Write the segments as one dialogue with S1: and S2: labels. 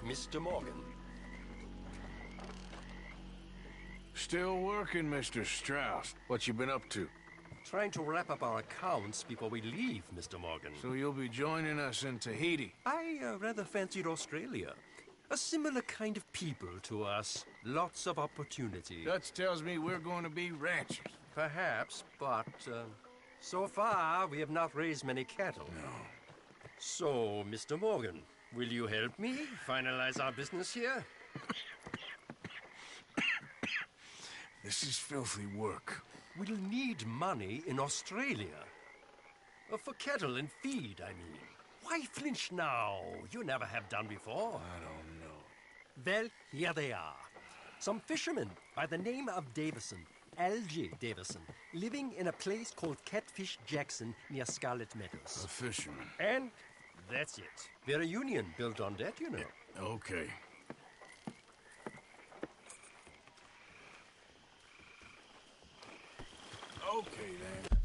S1: Mr. Morgan.
S2: Still working, Mr. Strauss. What you been up to?
S1: Trying to wrap up our accounts before we leave, Mr. Morgan.
S2: So you'll be joining us in Tahiti?
S1: I rather fancied Australia. A similar kind of people to us. Lots of opportunity.
S2: Dutch tells me we're going to be ranchers.
S1: Perhaps, but so far we have not raised many cattle.
S2: No.
S1: So, Mr. Morgan, will you help me finalize our business here?
S2: This is filthy work.
S1: We'll need money in Australia. For cattle and feed, I mean. Why flinch now? You never have done before.
S2: I don't know.
S1: Well, here they are. Some fishermen by the name of Davison, L.J. Davison, living in a place called Catfish Jackson near Scarlet Meadows.
S2: A fisherman.
S1: And that's it. We're a union built on that, you know.
S2: Okay. Okay, then.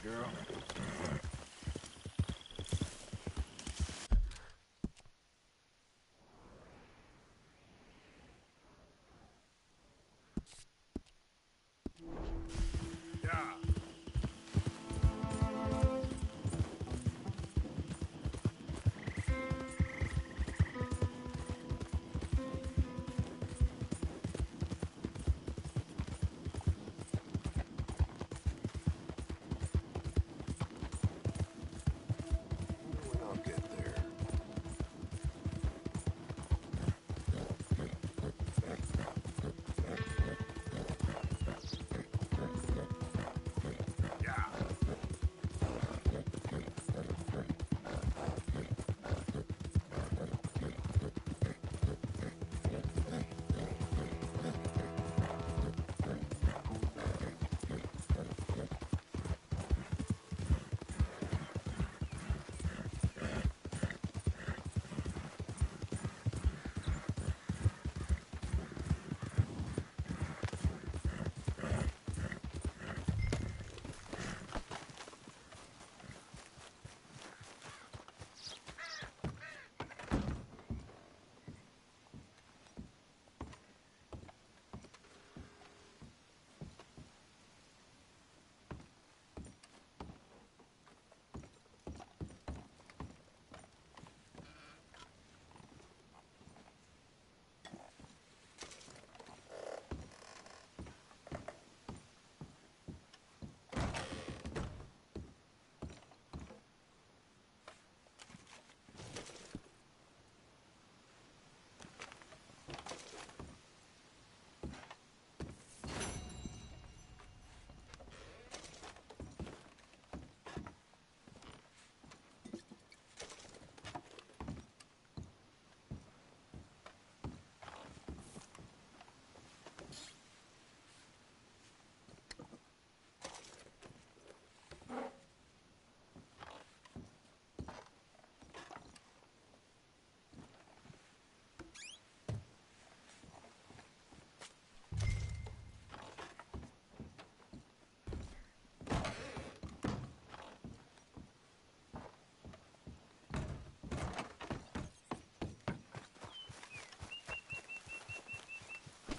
S2: Girl. Yeah. I'll get there. Yeah.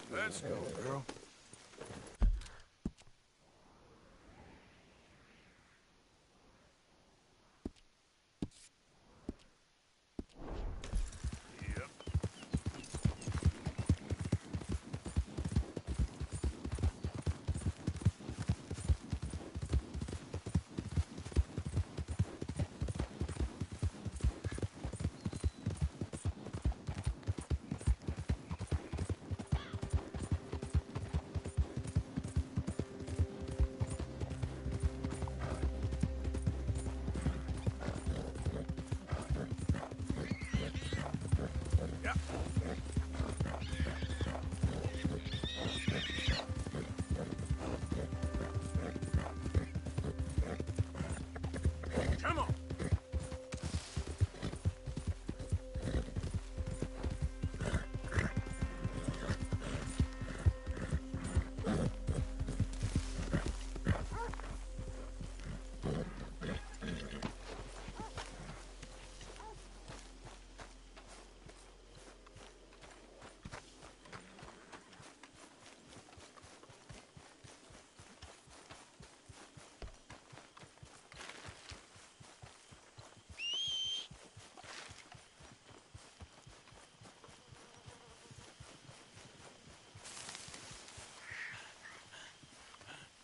S2: Let's go, girl. Yep.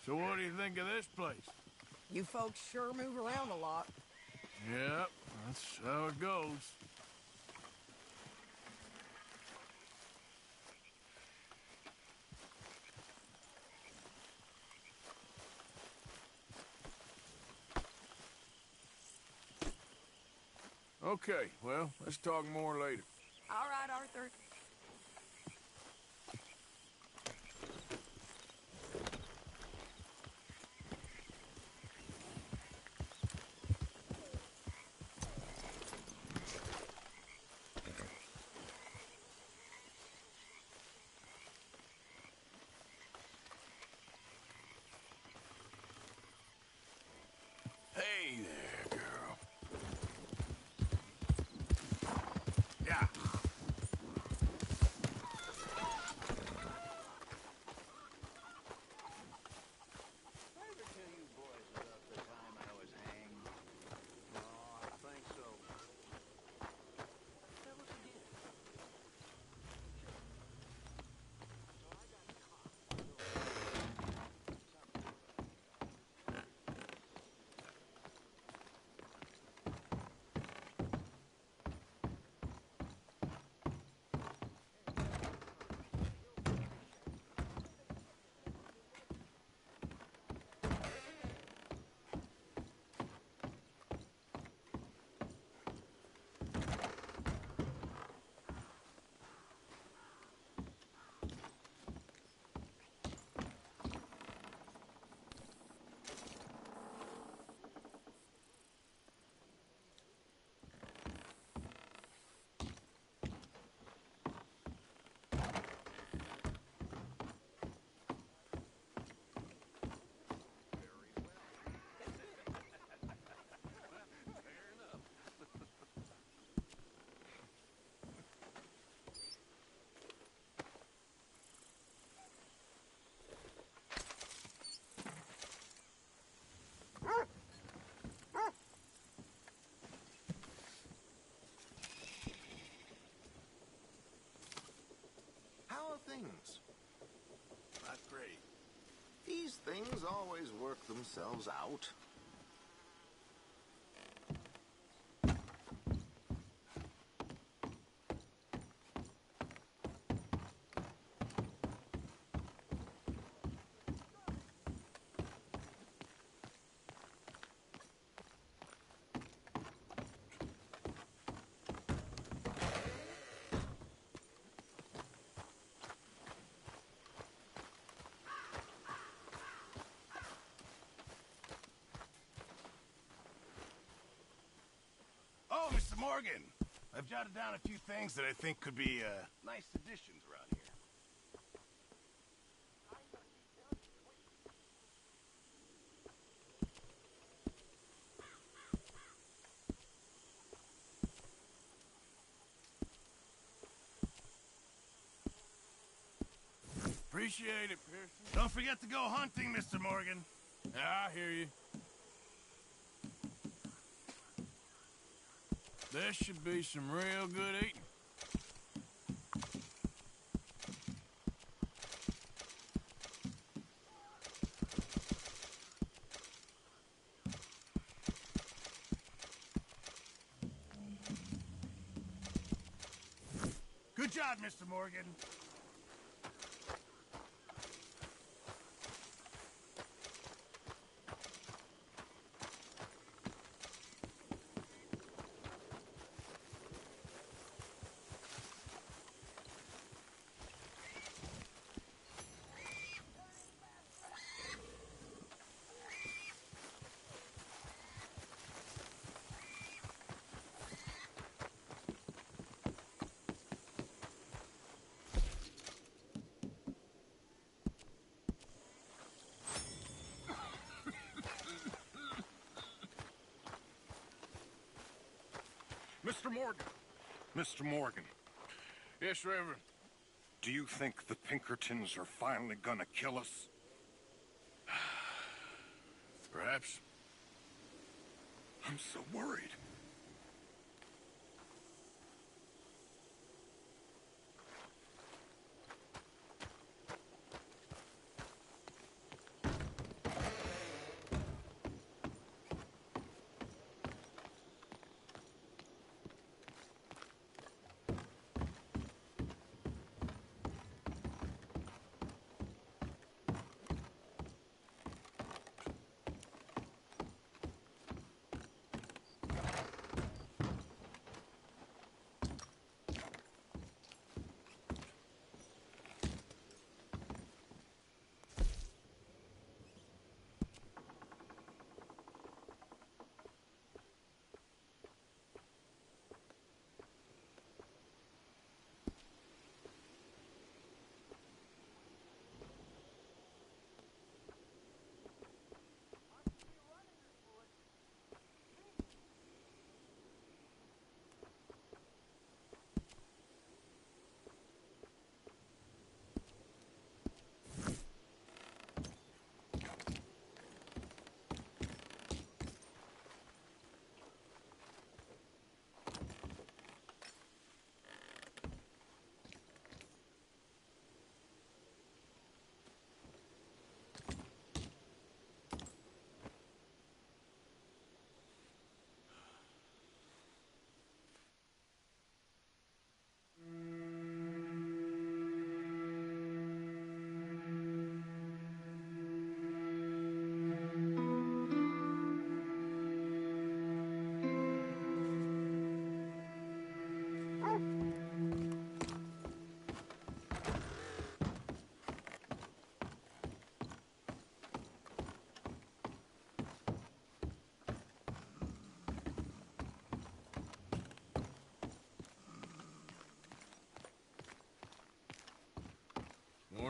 S2: So what do you think of this place?
S3: You folks sure move around a lot.
S2: Yep, that's how it goes. Okay, well, let's talk more later.
S3: All right, Arthur.
S2: Hey there, girl. Yeah.
S4: Ever tell you boys about the time I was hanged? No, I think so. Tell us again. So I got
S5: How are things?
S2: Not great.
S5: These things always work themselves out.
S6: Oh, Mr. Morgan. I've jotted down a few things that I think could be, nice additions around here.
S2: Appreciate it, Pearson.
S6: Don't forget to go hunting, Mr. Morgan.
S2: I hear you. There should be some real good eating.
S6: Good job, Mr. Morgan.
S7: Mr. Morgan. Mr. Morgan,
S2: Yes, Reverend.
S7: do you think the Pinkertons are finally gonna kill us?
S2: Perhaps.
S7: I'm so worried.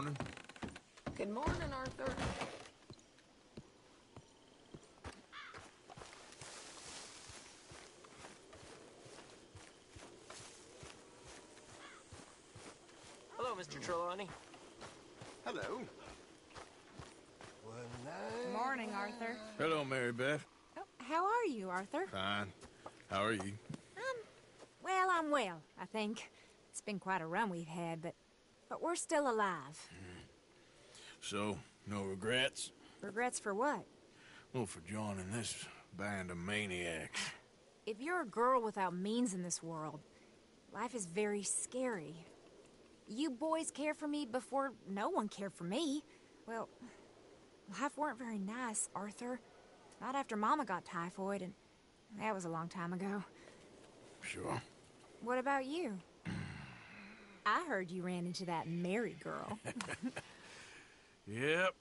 S2: morning.
S3: Good morning, Arthur.
S8: Hello, Mr. Trelawney.
S5: Hello.
S9: Good morning, Arthur.
S2: Hello, Mary Beth.
S9: Oh, how are you, Arthur?
S2: Fine. How are you?
S9: Well, I'm well, I think. It's been quite a run we've had, but we're still alive.
S2: So, no regrets?
S9: Regrets for what?
S2: Well, for joining this band of maniacs.
S9: If you're a girl without means in this world, life is very scary. You boys cared for me before no one cared for me. Well, life weren't very nice, Arthur. Not after Mama got typhoid, and that was a long time ago.
S2: Sure.
S9: What about you? I heard you ran into that Mary girl.
S2: Yep.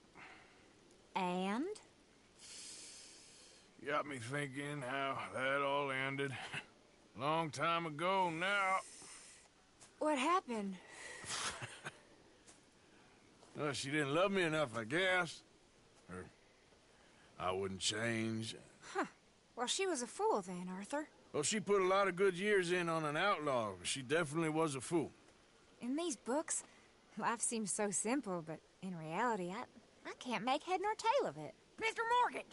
S9: And?
S2: Got me thinking how that all ended. Long time ago now.
S9: What happened?
S2: Well, she didn't love me enough, I guess. Or I wouldn't change.
S9: Huh. Well, she was a fool then, Arthur.
S2: Well, she put a lot of good years in on an outlaw. She definitely was a fool.
S9: In these books, life seems so simple, but in reality, I can't make head nor tail of it.
S3: Mr. Morgan!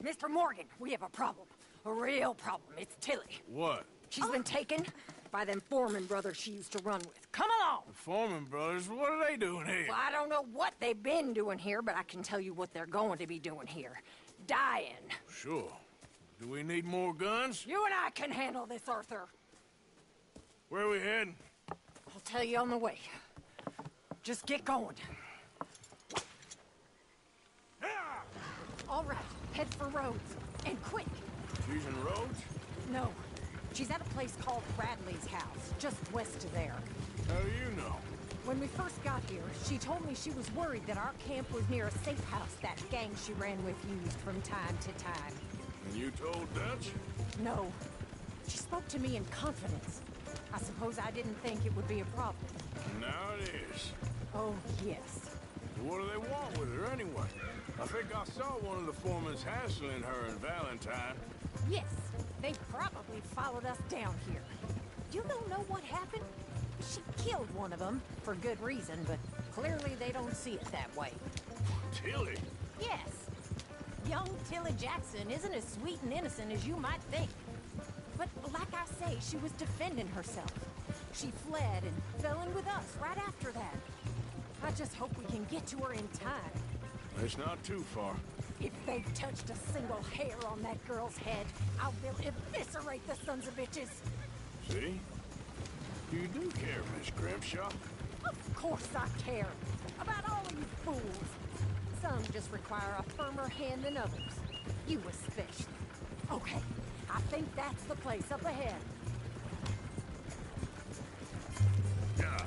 S3: Mr. Morgan, we have a problem. A real problem. It's Tilly.
S2: What?
S3: She's been taken by them Foreman brothers she used to run with. Come along!
S2: The Foreman brothers? What are they doing here?
S3: Well, I don't know what they've been doing here, but I can tell you what they're going to be doing here. Dying.
S2: Sure. Do we need more guns?
S3: You and I can handle this, Arthur.
S2: Where are we heading?
S3: I'll tell you on the way. Just get going. All right, head for Rhodes. And quick.
S2: She's in Rhodes?
S3: No, she's at a place called Bradley's house, just west of there.
S2: How do you know?
S3: When we first got here, she told me she was worried that our camp was near a safe house that gang she ran with used from time to time.
S2: And you told Dutch?
S3: No. She spoke to me in confidence. I suppose I didn't think it would be a problem.
S2: Now it is.
S3: Oh, yes.
S2: What do they want with her anyway? I think I saw one of the foremans hassling her and Valentine.
S3: Yes, they probably followed us down here. You don't know what happened? She killed one of them, for good reason, but clearly they don't see it that way.
S2: Tilly?
S3: Yes. Young Tilly Jackson isn't as sweet and innocent as you might think. But like I say, she was defending herself. She fled and fell in with us right after that. I just hope we can get to her in time.
S2: It's not too far.
S3: If they've touched a single hair on that girl's head, I will eviscerate the sons of bitches.
S2: See? You do care, Miss Grimshaw.
S3: Of course I care. About all of you fools. Some just require a firmer hand than others. You especially. Okay, I think that's the place up ahead.
S2: Yeah.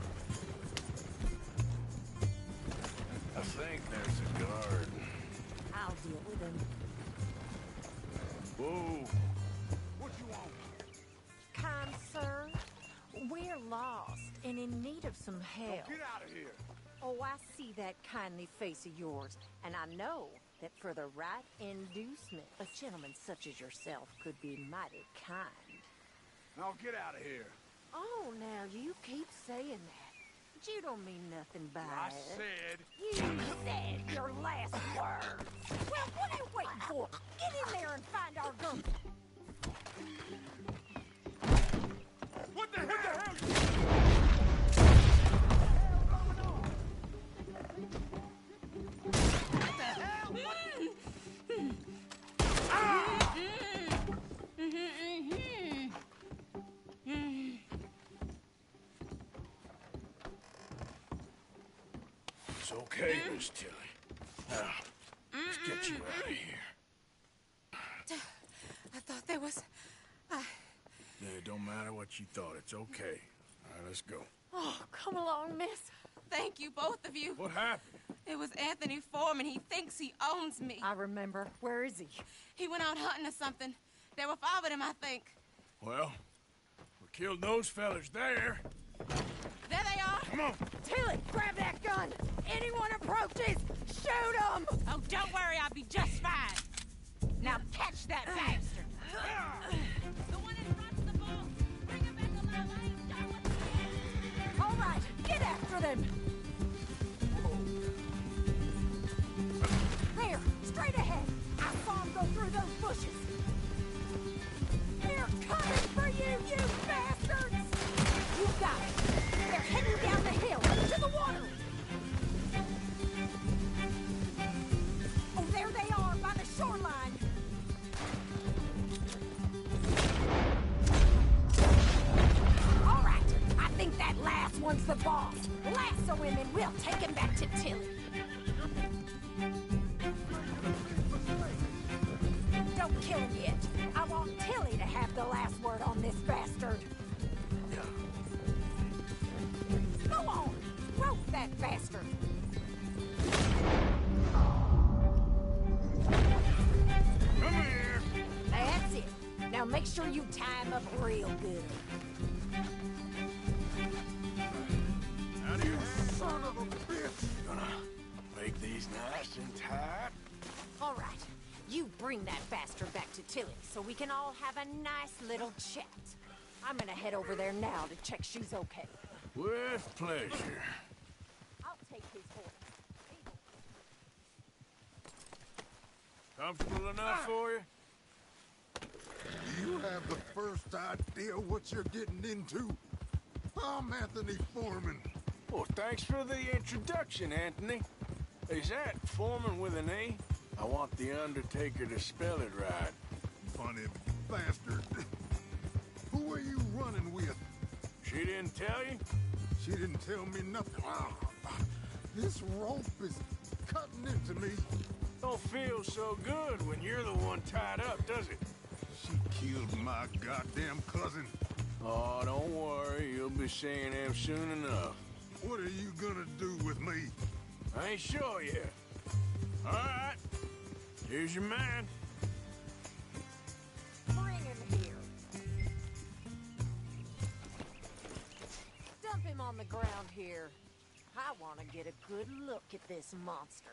S2: I think there's a guard.
S3: I'll deal with him.
S2: Whoa. What you want?
S3: Kind sir, we're lost and in need of some help.
S2: Get out of here.
S3: Oh, I see that kindly face of yours, and I know that for the right inducement, a gentleman such as yourself could be mighty kind.
S2: Now get out of here.
S3: Oh, now you keep saying that. But you don't mean nothing by
S2: I
S3: it.
S2: said...
S3: You said your last words. Well, what are you waiting for? Get in there and find our gun.
S2: What the hell? It's okay, Miss Tilly. Now, let's get you out of here.
S9: I thought there was...
S2: Yeah, it don't matter what you thought. It's okay. All right, let's go.
S3: Oh, come along, miss.
S10: Thank you, both of you.
S2: What happened?
S10: It was Anthony Foreman. He thinks he owns me.
S3: I remember. Where is he?
S10: He went out hunting or something. There were 5 of them, I think.
S2: Well, we killed those fellas there.
S10: There they are.
S2: Come on.
S3: Tilly, grab that gun anyone approaches, shoot them!
S10: Oh, don't worry, I'll be just fine.
S3: Now catch that bastard!
S10: The one in front of the ball. Bring him back alive. I ain't done with him.
S3: All right, get after them! There, straight ahead. I saw him go through those bushes. They're coming for you, you bastards! You got it. They're heading down the hill, to the water. Oh, there they are, by the shoreline. All right, I think that last one's the boss. Lasso him and we'll take him back to Tilly. Don't kill him yet. I want Tilly to have the last word on this bastard. Go on! Rope that bastard!
S6: Come here.
S3: That's it. Now make sure you tie him up real good.
S6: Out of here. Son of a bitch. Gonna make these nice and tight.
S3: All right. You bring that bastard back to Tilly so we can all have a nice little chat. I'm gonna head over there now to check she's okay.
S6: With pleasure.
S3: I'll take his horse.
S6: Comfortable enough for you?
S2: You have the first idea what you're getting into? I'm Anthony Foreman.
S6: Well, thanks for the introduction, Anthony. Is that Foreman with an E? I want the Undertaker to spell it right.
S2: Funny bastard. Who are you running with?
S6: She didn't tell you?
S2: She didn't tell me nothing. This rope is cutting into me.
S6: Don't feel so good when you're the one tied up, does it?
S2: She killed my goddamn cousin.
S6: Oh, don't worry. You'll be seeing him soon enough.
S2: What are you gonna do with me?
S6: I ain't sure yet. All right. Here's your man.
S3: Bring him here. Dump him on the ground here. I want to get a good look at this monster.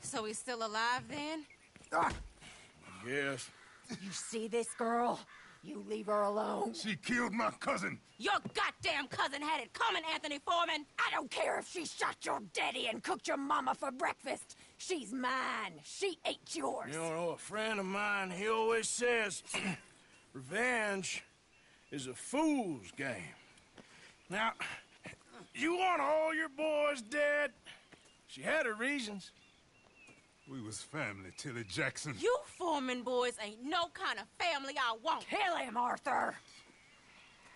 S10: So he's still alive then?
S6: Yes.
S3: You see this girl? You leave her alone.
S2: She killed my cousin.
S10: Your goddamn cousin had it coming, Anthony Foreman!
S3: I don't care if she shot your daddy and cooked your mama for breakfast. She's mine. She ate yours.
S6: You know, a friend of mine, he always says, revenge is a fool's game. Now, you want all your boys dead? She had her reasons.
S2: We was family, Tilly Jackson.
S10: You Foreman boys ain't no kind of family I want.
S3: Kill him, Arthur.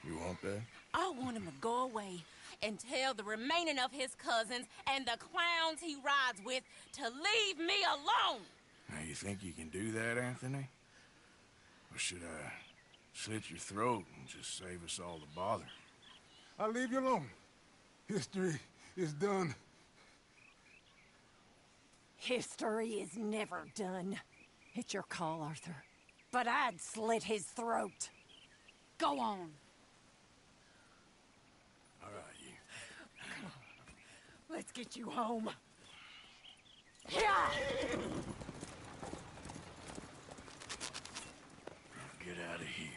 S6: You want that?
S10: I want him to go away and tell the remaining of his cousins and the clowns he rides with to leave me alone.
S6: Now, you think you can do that, Anthony? Or should I slit your throat and just save us all the bother?
S2: I'll leave you alone. History is done.
S3: History is never done. It's your call, Arthur. But I'd slit his throat.
S10: Go on.
S6: All right, you.
S3: Let's get you home. Yeah!
S6: Get out of here.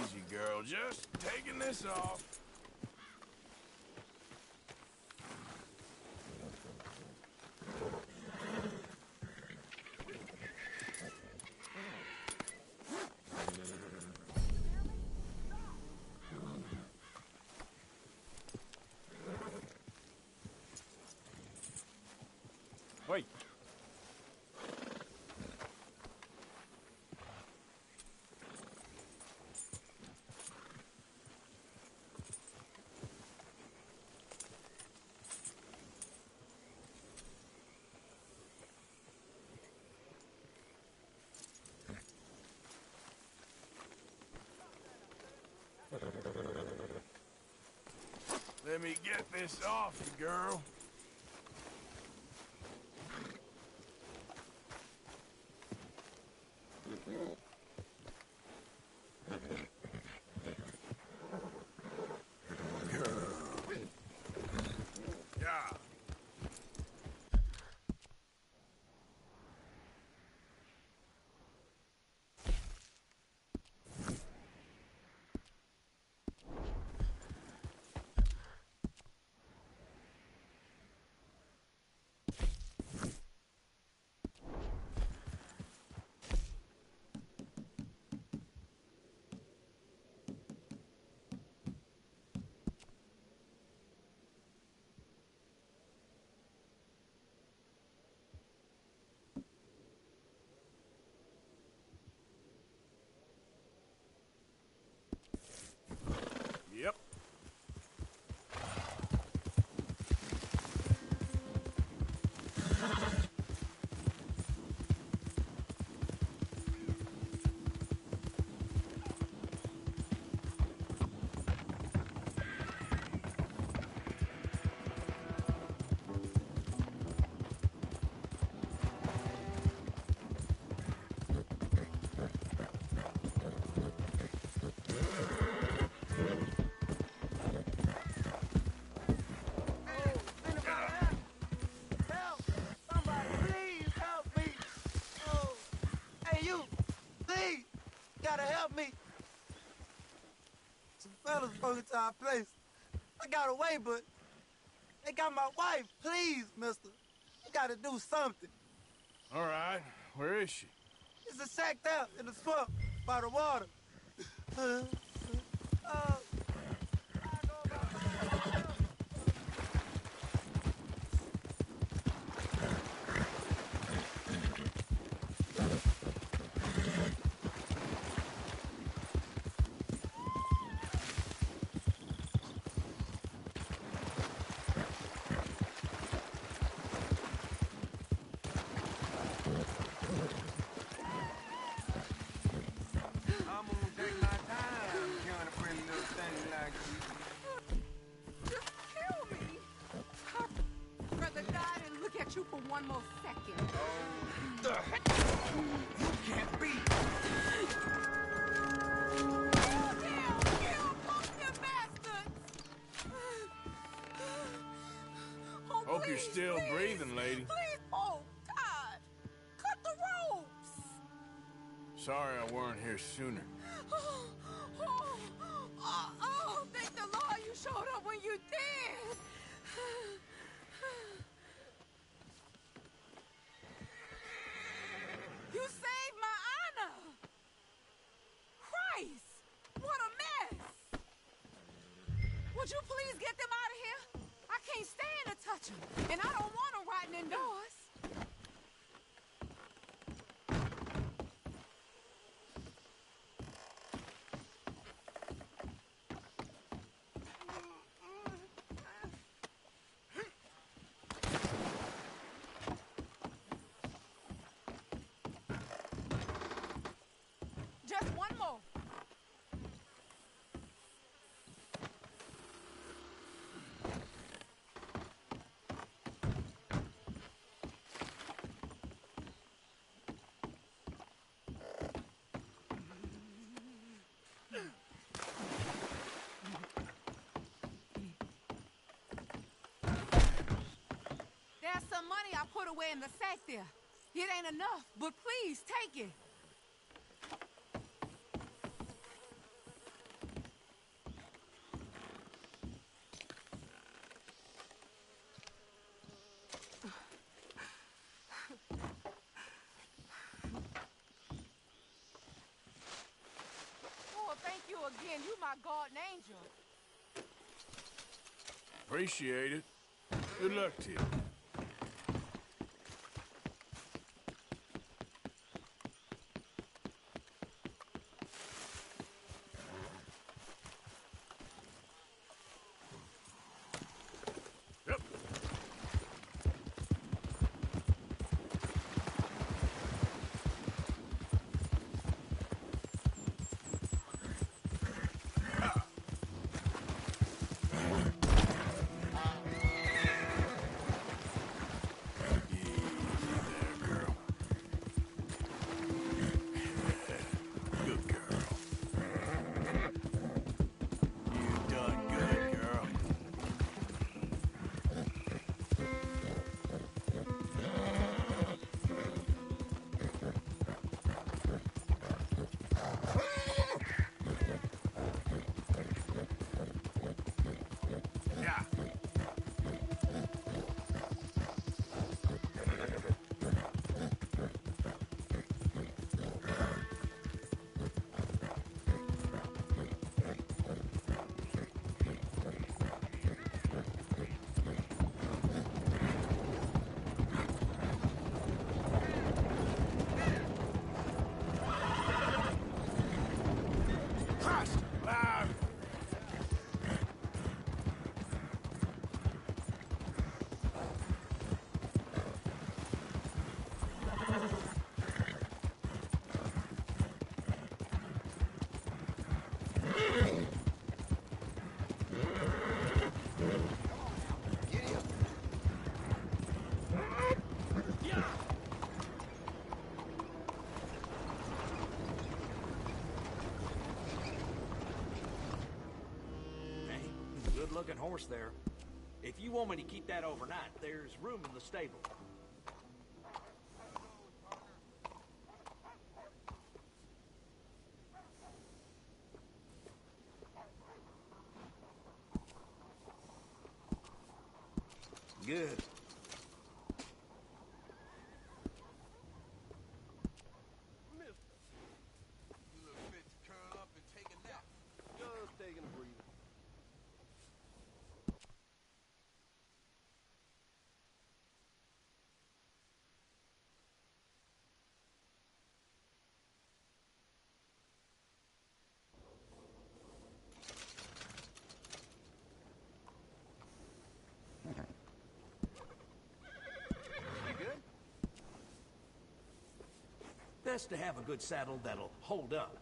S6: easy, girl. Just taking this off.
S8: Wait.
S6: Let me get this off you, girl. Yeah. Yep.
S11: Help! Somebody, please help me! Oh, hey you! Please! Gotta help me! Some fellas broke into our place. I got away, but they got my wife. Please, mister. You gotta do something.
S6: All right. Where is she?
S11: It's a shack there in the swamp by the water.
S4: I'm gonna take my time killing a pretty little thing like you.
S12: Just kill me. I'd rather die than look at you for one more second.
S4: The heck? You can't be.
S12: Kill both them bastards. Oh,
S6: Hope you're
S12: please,
S6: still
S12: please,
S6: breathing, lady.
S12: Please, oh, God. Cut the ropes.
S6: Sorry I weren't here sooner.
S12: Thank the Lord you showed up when you did. You saved my honor. Christ, what a mess. Would you please get them out of here? I can't stand to touch them, and I don't want them rotting indoors. Just one more. There's some money I put away in the sack there. It ain't enough, but please take it. our guardian angel.
S6: Appreciate it. Good luck to you.
S4: Good-looking horse there. If you want me to keep that overnight, there's room in the stable. Good. Best to have a good saddle that'll hold up.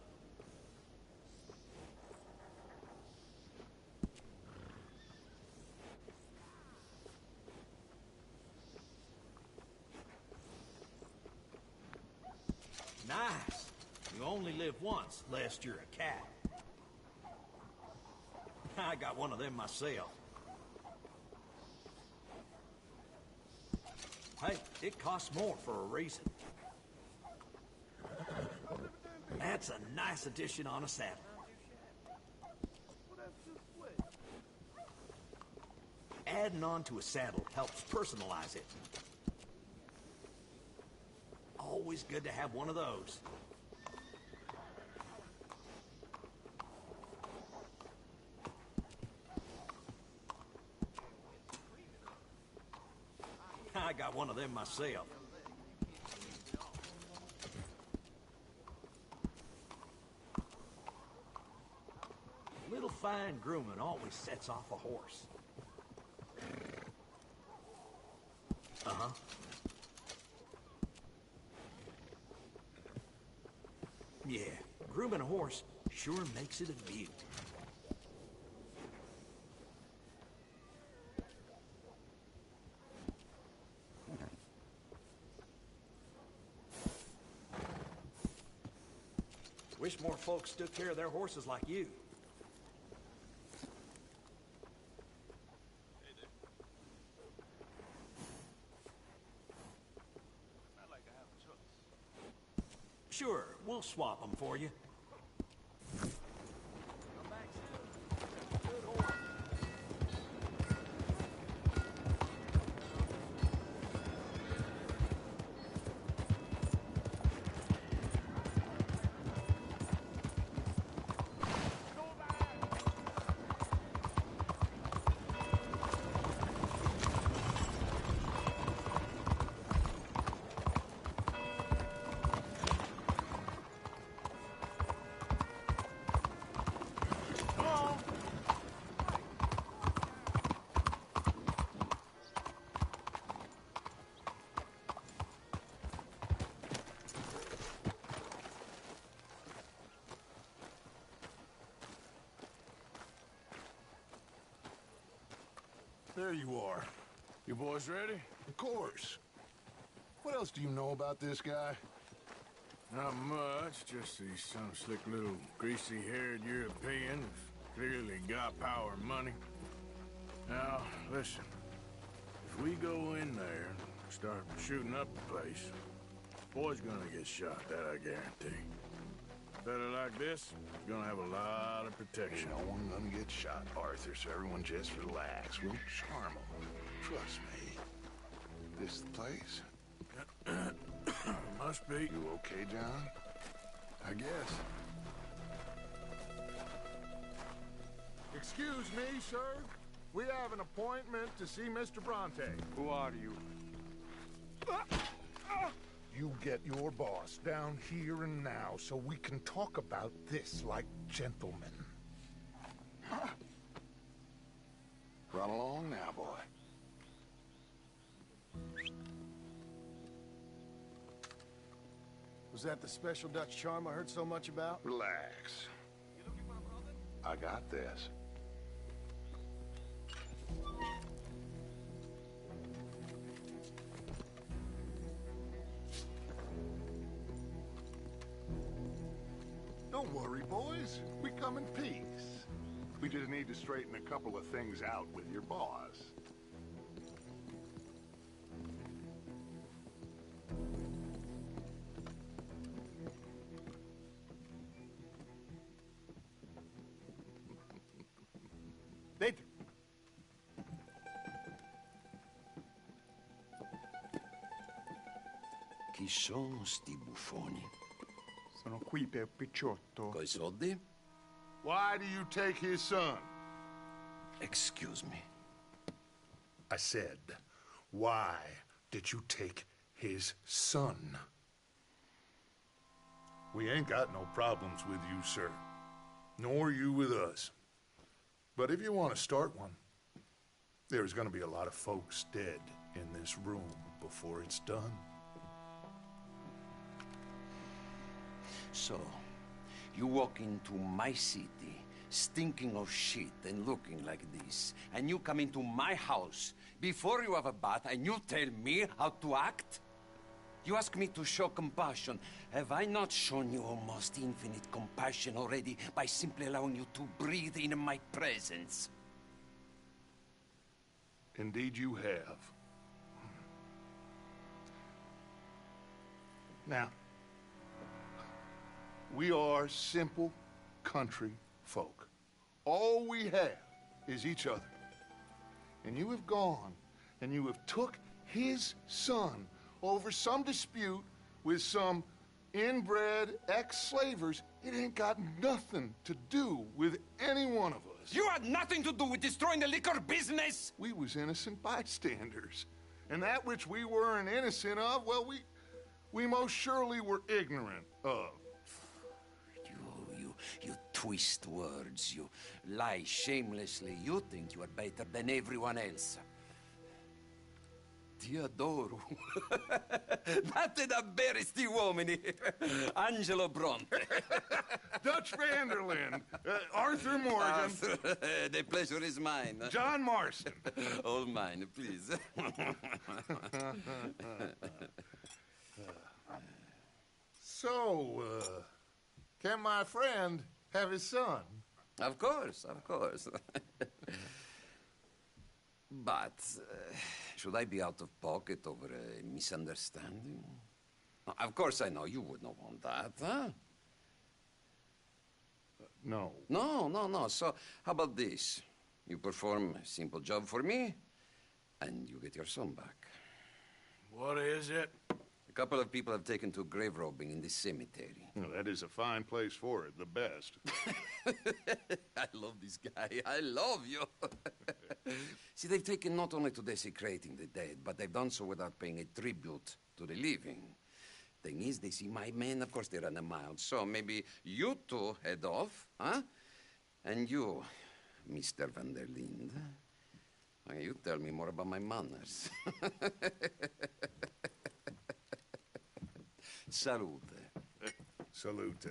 S4: Nice. You only live once, lest you're a cat. I got one of them myself. Hey, it costs more for a reason. That's a nice addition on a saddle. Adding on to a saddle helps personalize it. Always good to have one of those. I got one of them myself. Little fine grooming always sets off a horse. Uh-huh. Yeah, grooming a horse sure makes it a beaut. Wish more folks took care of their horses like you. Sure, we'll swap them for you.
S2: there you are.
S6: You boys ready?
S2: Of course. What else do you know about this guy?
S6: Not much, just he's some slick little greasy-haired European who's clearly got power and money. Now, listen. If we go in there and start shooting up the place, boy's gonna get shot, that I guarantee. A fella like this is gonna have a lot of protection.
S2: Ain't no one gonna get shot, Arthur, so everyone just relax. We'll charm them. Trust me. This the place?
S6: Must be.
S2: You okay, John?
S6: I guess.
S13: Excuse me, sir. We have an appointment to see Mr. Bronte.
S7: Who are you?
S2: You get your boss down here and now so we can talk about this like gentlemen. Run along now, boy.
S13: Was that the special Dutch charm I heard so much about?
S2: Relax. I got this. Don't worry, boys. We come in peace. We just need to straighten a couple of things out with your boss. Dentro.
S14: Chi sono sti buffoni?
S7: Sono qui per Picciotto.
S14: Coi soldi?
S2: Why do you take his son?
S14: Excuse me.
S2: I said, why did you take his son? We ain't got no problems with you, sir. Nor you with us. But if you want to start one, there's gonna be a lot of folks dead in this room before it's done.
S14: So, you walk into my city, stinking of shit and looking like this, and you come into my house before you have a bath and you tell me how to act? You ask me to show compassion. Have I not shown you almost infinite compassion already by simply allowing you to breathe in my presence?
S2: Indeed you have. Now, we are simple country folk. All we have is each other. And you have gone and you have took his son over some dispute with some inbred ex-slavers. It ain't got nothing to do with any one of us.
S14: You had nothing to do with destroying the liquor business!
S2: We was innocent bystanders. And that which we weren't innocent of, well, we most surely were ignorant of.
S14: You twist words, you lie shamelessly. You think you are better than everyone else. Ti adoro. Date davvero sti uomini. Angelo Bronte.
S2: Dutch Vanderlyn. Arthur Morgan.
S14: Arthur, the pleasure is mine.
S2: John Marston.
S14: All mine, please.
S2: So, can my friend have his son?
S14: Of course, of course. But, should I be out of pocket over a misunderstanding? Of course I know you would not want that, huh?
S2: No.
S14: No. So, how about this? You perform a simple job for me, and you get your son back.
S6: What is it?
S14: A couple of people have taken to grave robbing in this cemetery.
S2: Well, that is a fine place for it, the best.
S14: I love this guy. I love you. See, they've taken not only to desecrating the dead, but they've done so without paying a tribute to the living. Thing is, they see my men, of course they run a mile. So maybe you two head off, huh? And you, Mr. Van der Linde, you tell me more about my manners. Salute.
S2: Salute.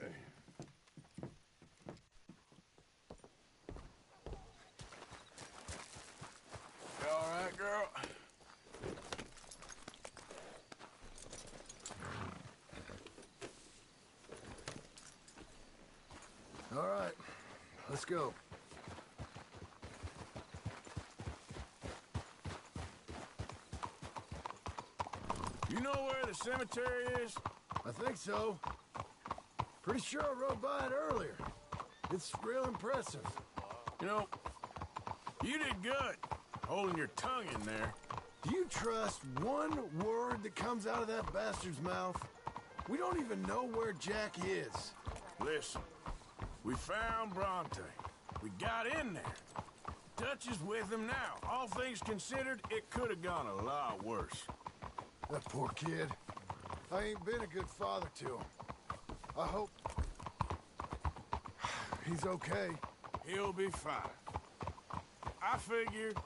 S6: You all
S15: Let's go.
S6: You know where the cemetery is?
S15: I think so. Pretty sure I rode by it earlier. It's real impressive.
S6: You know, you did good, holding your tongue in there.
S15: Do you trust one word that comes out of that bastard's mouth? We don't even know where Jack is.
S6: Listen, we found Bronte. We got in there. Dutch is with him now. All things considered, it could have gone a lot worse.
S15: That poor kid. I ain't been a good father to him. I hope he's okay.
S6: He'll be fine. I figured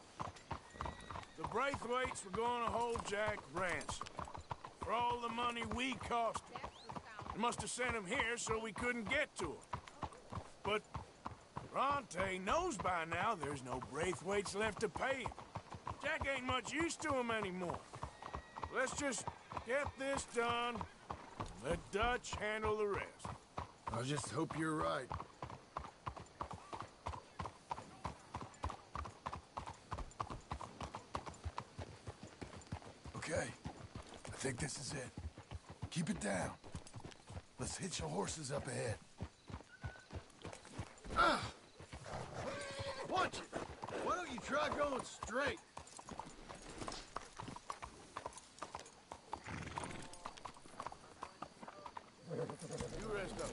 S6: the Braithwaites were going to hold Jack ransom for all the money we cost him. They must have sent him here so we couldn't get to him. But Bronte knows by now there's no Braithwaites left to pay him. Jack ain't much use to him anymore. Let's just get this done and let Dutch handle the rest.
S15: I just hope you're right. Okay, I think this is it. Keep it down. Let's hitch the horses up ahead. Watch it! Why don't you try going straight?
S6: You rest up.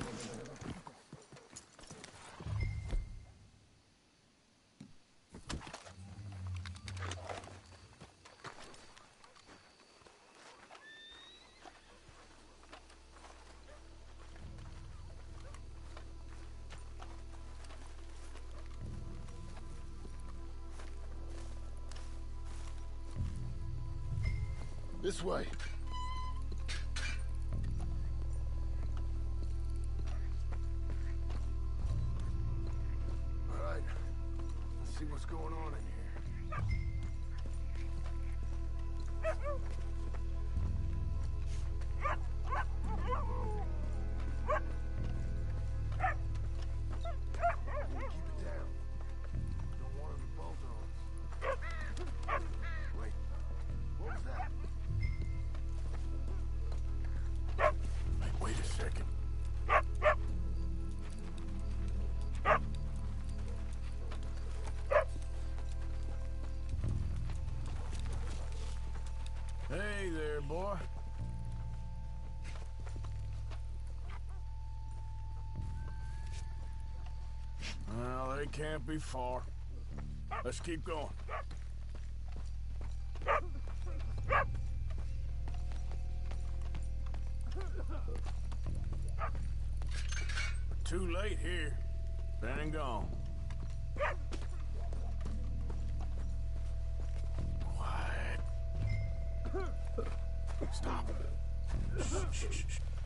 S15: This way. All right. Let's see what's going on in here. Keep it down. Don't want him to bolt on us. Wait. What was that?
S6: Wait a second. Hey there, boy. Well, they can't be far. Let's keep going. Too late here. Been and gone. Quiet. Stop. Shh, shh,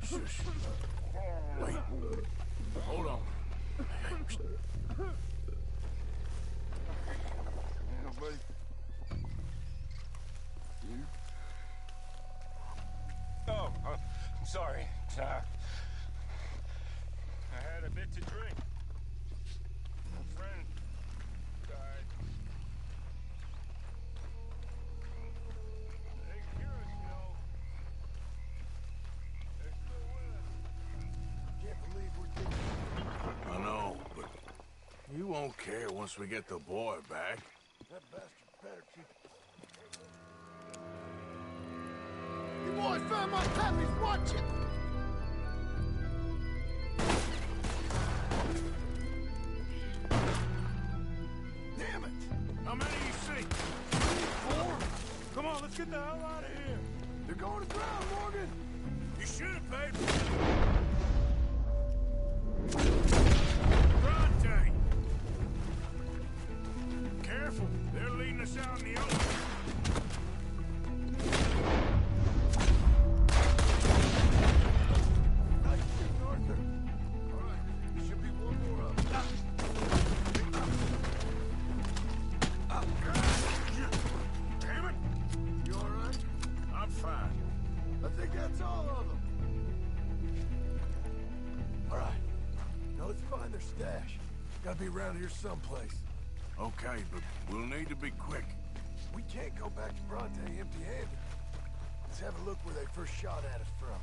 S6: shh, shh. Wait. Hold on.
S2: Nobody. You?
S16: Oh, I'm sorry. I had a bit to drink. A friend died. They cure us, you know. They're still with us.
S15: Can't believe we're getting...
S6: I know, but you won't care once we get the boy back.
S15: That bastard better keep... You boys found my puppies, watch it! Damn it!
S6: How many you see? 4? Come on, let's get the hell out of here.
S15: They're going to ground, Morgan!
S6: You should have paid for Bronte! Careful, they're leading us out in the open.
S15: Nice shooting, Arthur. All right, there should be one more up.
S6: Damn it!
S15: You all right?
S6: I'm fine.
S15: I think that's all of them. All right, now let's find their stash. Gotta be around here someplace.
S6: Okay, but we'll need to be quick.
S15: We can't go back to Bronte empty-handed. Let's have a look where they first shot at us from.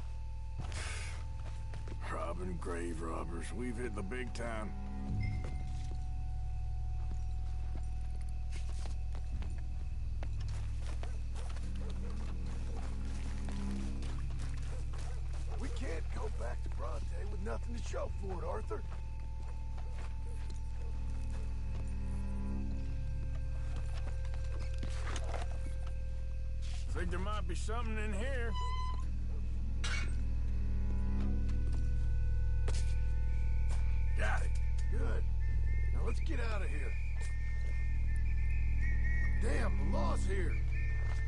S6: Robbing grave robbers. We've hit the big time.
S15: We can't go back to Bronte with nothing to show for it, Arthur.
S6: Think there might be something in here.
S15: Got it. Good. Now let's get out of here. Damn, the law's here.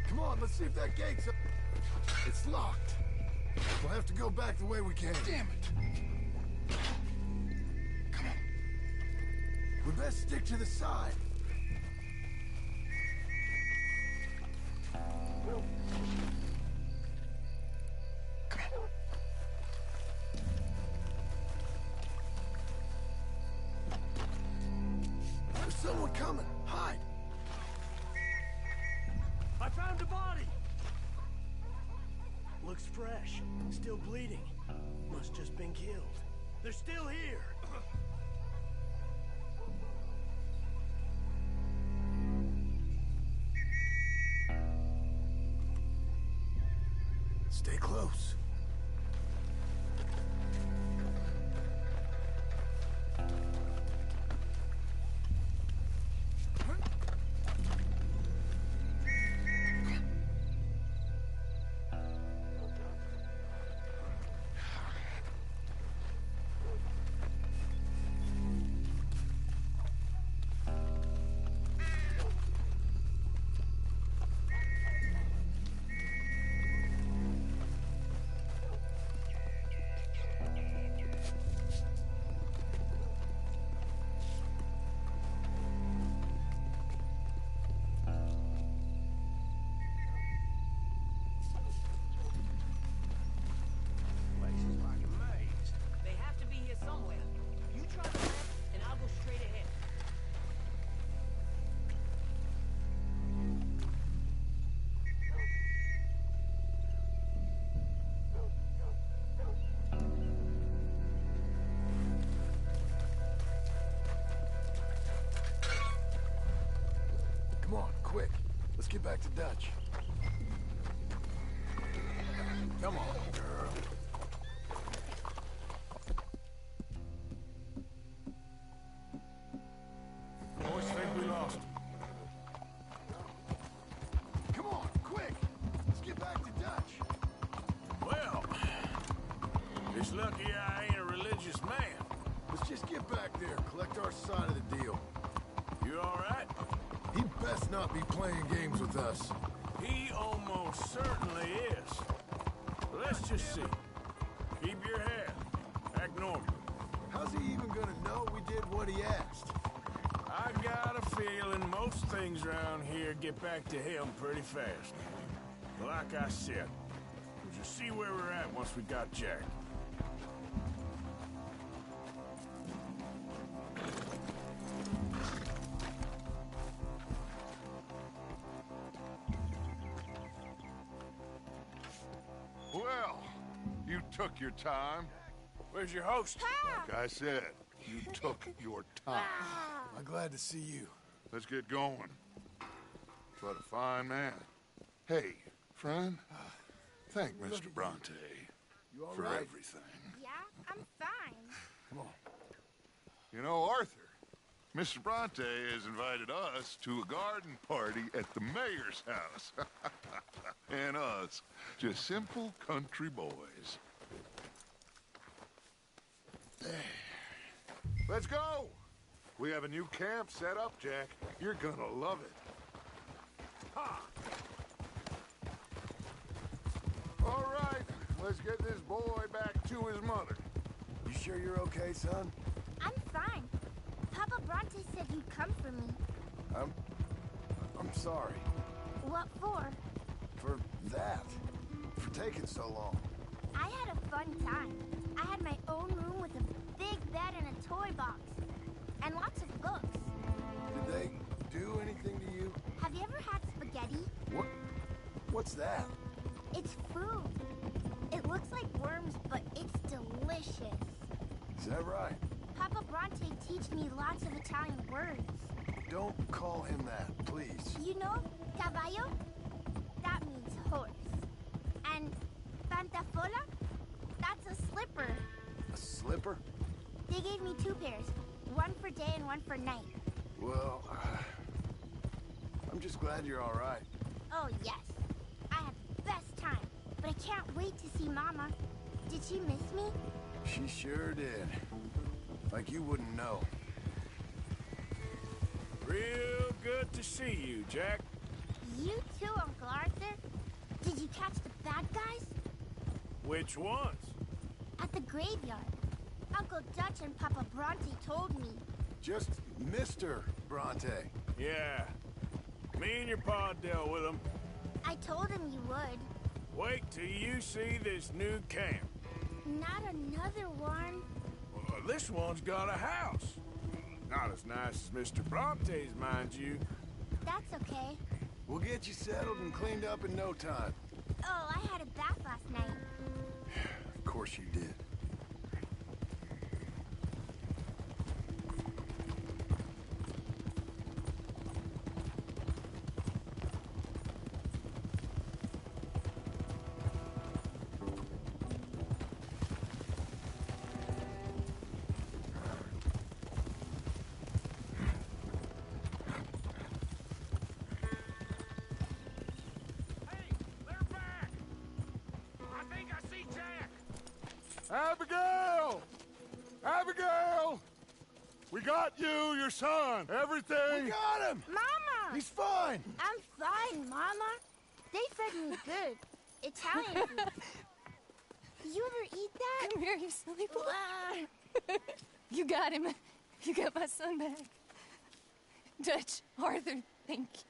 S15: Come on, let's see if that gate's up. It's locked. We'll have to go back the way we came.
S14: Damn it.
S15: Come on. We best stick to the side. There's someone coming. Hide.
S17: I found a body! Looks fresh. Still bleeding. Must just been killed. They're still here!
S15: Stay close.
S17: Place is like a maze. They have to be here somewhere. You try the left, and I'll go straight ahead.
S15: Come on, quick. Let's get back to Dutch. Come on, girl.
S6: Boys think we lost him.
S15: Come on, quick. Let's get back to Dutch.
S6: Well, it's lucky I ain't a religious man.
S15: Let's just get back there, collect our side of the deal.
S6: You all right?
S15: He best not be playing games with us.
S6: He almost certainly is. Let's just see. Keep your head. Act normal.
S15: How's he even gonna know we did what he asked?
S6: I got a feeling most things around here get back to him pretty fast. But like I said, we'll just see where we're at once we got Jack.
S2: Well, you took your time.
S6: Where's your host?
S2: Like I said, you took your time.
S15: I'm glad to see you.
S2: Let's get going. What a fine man. Hey, friend, thank Mr. Bronte
S15: You all
S2: for
S15: right?
S2: everything.
S18: Yeah, I'm fine.
S15: Come on.
S2: You know, Arthur, Mr. Bronte has invited us to a garden party at the mayor's house. And us, just simple country boys. Let's go! We have a new camp set up, Jack. You're gonna love it. Ha! All right, let's get this boy back to his mother.
S15: You sure you're okay, son?
S18: I'm fine. Papa Bronte said you'd come for me.
S15: I'm sorry.
S18: What for?
S15: For that. For taking so long.
S18: I had a fun time. I had my own room with a big bed and a toy box. and lots of books.
S15: Did they do anything to you?
S18: Have you ever had spaghetti?
S15: What? What's that?
S18: It's food. It looks like worms, but it's delicious.
S15: Is that right?
S18: Papa Bronte teach me lots of Italian words.
S15: Don't call him that, please.
S18: You know, caballo? That means horse. And pantafola? That's a slipper.
S15: A slipper?
S18: They gave me 2 pairs. One for day and one for night.
S15: Well, I'm just glad you're all right.
S18: Oh, yes. I had the best time. But I can't wait to see Mama. Did she miss me?
S15: She sure did. Like you wouldn't know.
S6: Real good to see you, Jack.
S18: You too, Uncle Arthur. Did you catch the bad guys?
S6: Which ones?
S18: At the graveyard. Uncle Dutch and Papa Bronte told me.
S15: Just Mr. Bronte.
S6: Yeah. Me and your pa dealt with them.
S18: I told him you would.
S6: Wait till you see this new camp.
S18: Not another one.
S6: Well, this one's got a house. Not as nice as Mr. Bronte's, mind you.
S18: That's okay.
S15: We'll get you settled and cleaned up in no time.
S18: Oh, I had a bath last night.
S15: Of course you did.
S13: Abigail! Abigail! We got you, your son, everything.
S15: We got him!
S18: Mama!
S15: He's fine!
S18: I'm fine, Mama. They fed me good. Italian food. You ever eat that?
S19: Come here, you silly boy. You got him. You got my son back. Dutch, Arthur, thank you.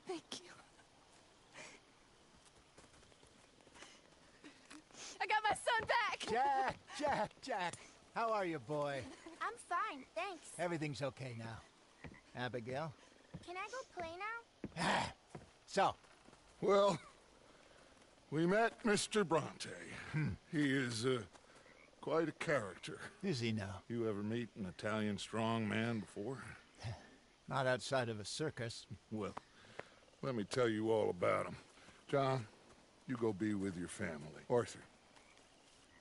S19: Thank you. I got my son back!
S20: Jack. How are you, boy?
S18: I'm fine, thanks.
S20: Everything's okay now. Abigail?
S18: Can I go play now?
S20: So?
S2: Well, we met Mr. Bronte. He is quite a character.
S20: Is he now?
S2: You ever meet an Italian strong man before?
S20: Not outside of a circus.
S2: Well, let me tell you all about him. John, you go be with your family. Arthur,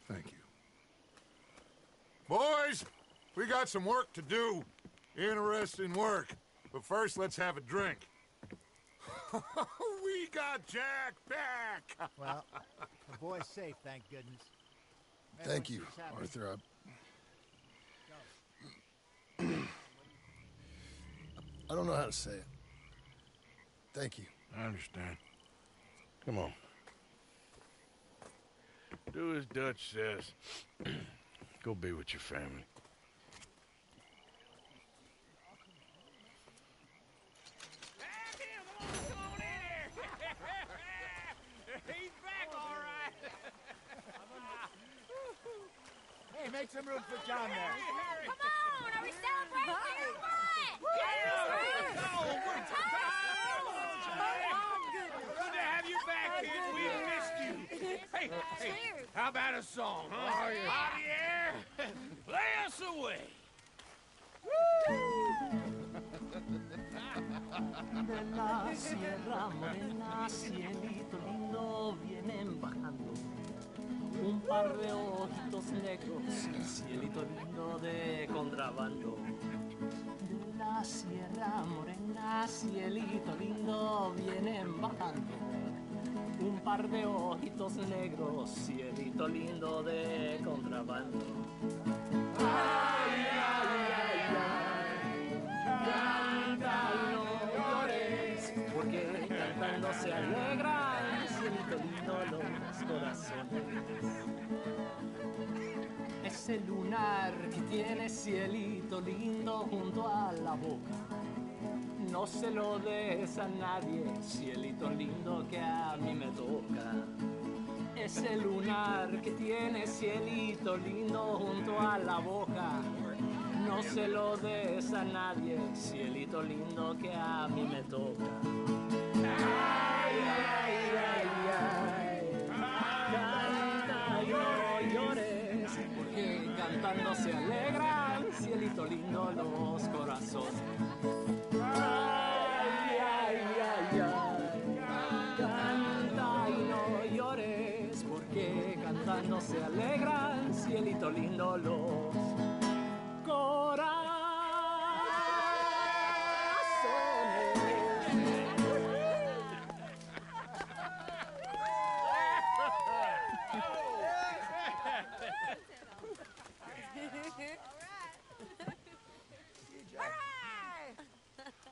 S2: thank you.
S13: Boys, we got some work to do. Interesting work. But first, let's have a drink. We got Jack back!
S20: Well, the boy's safe, thank goodness.
S15: Thank you, Arthur. I don't know how to say it. Thank you.
S6: I understand. Come on. Do as Dutch says. Go be with your family.
S11: He's back, all right.
S20: Hey, make some room for John there.
S18: Come on, are we celebrating or what?
S11: Good to have you back, kid. We missed you. Hey, how about a song, huh? Javier, play us away.
S21: De la sierra morena, cielito lindo, vienen bajando un par de ojitos negros, cielito lindo de contrabando. De la sierra morena, cielito lindo, vienen bajando un par de ojitos negros, cielito lindo de contrabando. Ay, ay, ay, ay, canta y no llores, porque cantando se alegran, cielito lindo, los corazones. Ese lunar que tiene cielito lindo junto a la boca, no se lo des a nadie, cielito lindo que a mí me toca. Ese lunar que tiene cielito lindo junto a la boca, No se lo des a nadie, cielito lindo que a mí me toca. Ay, ay, ay, ay. Canta y no llores, porque cantando se alegran, cielito lindo, los corazones. Ay, ay, ay, ay. Canta y no llores, porque cantando se alegran, cielito lindo, los corazones.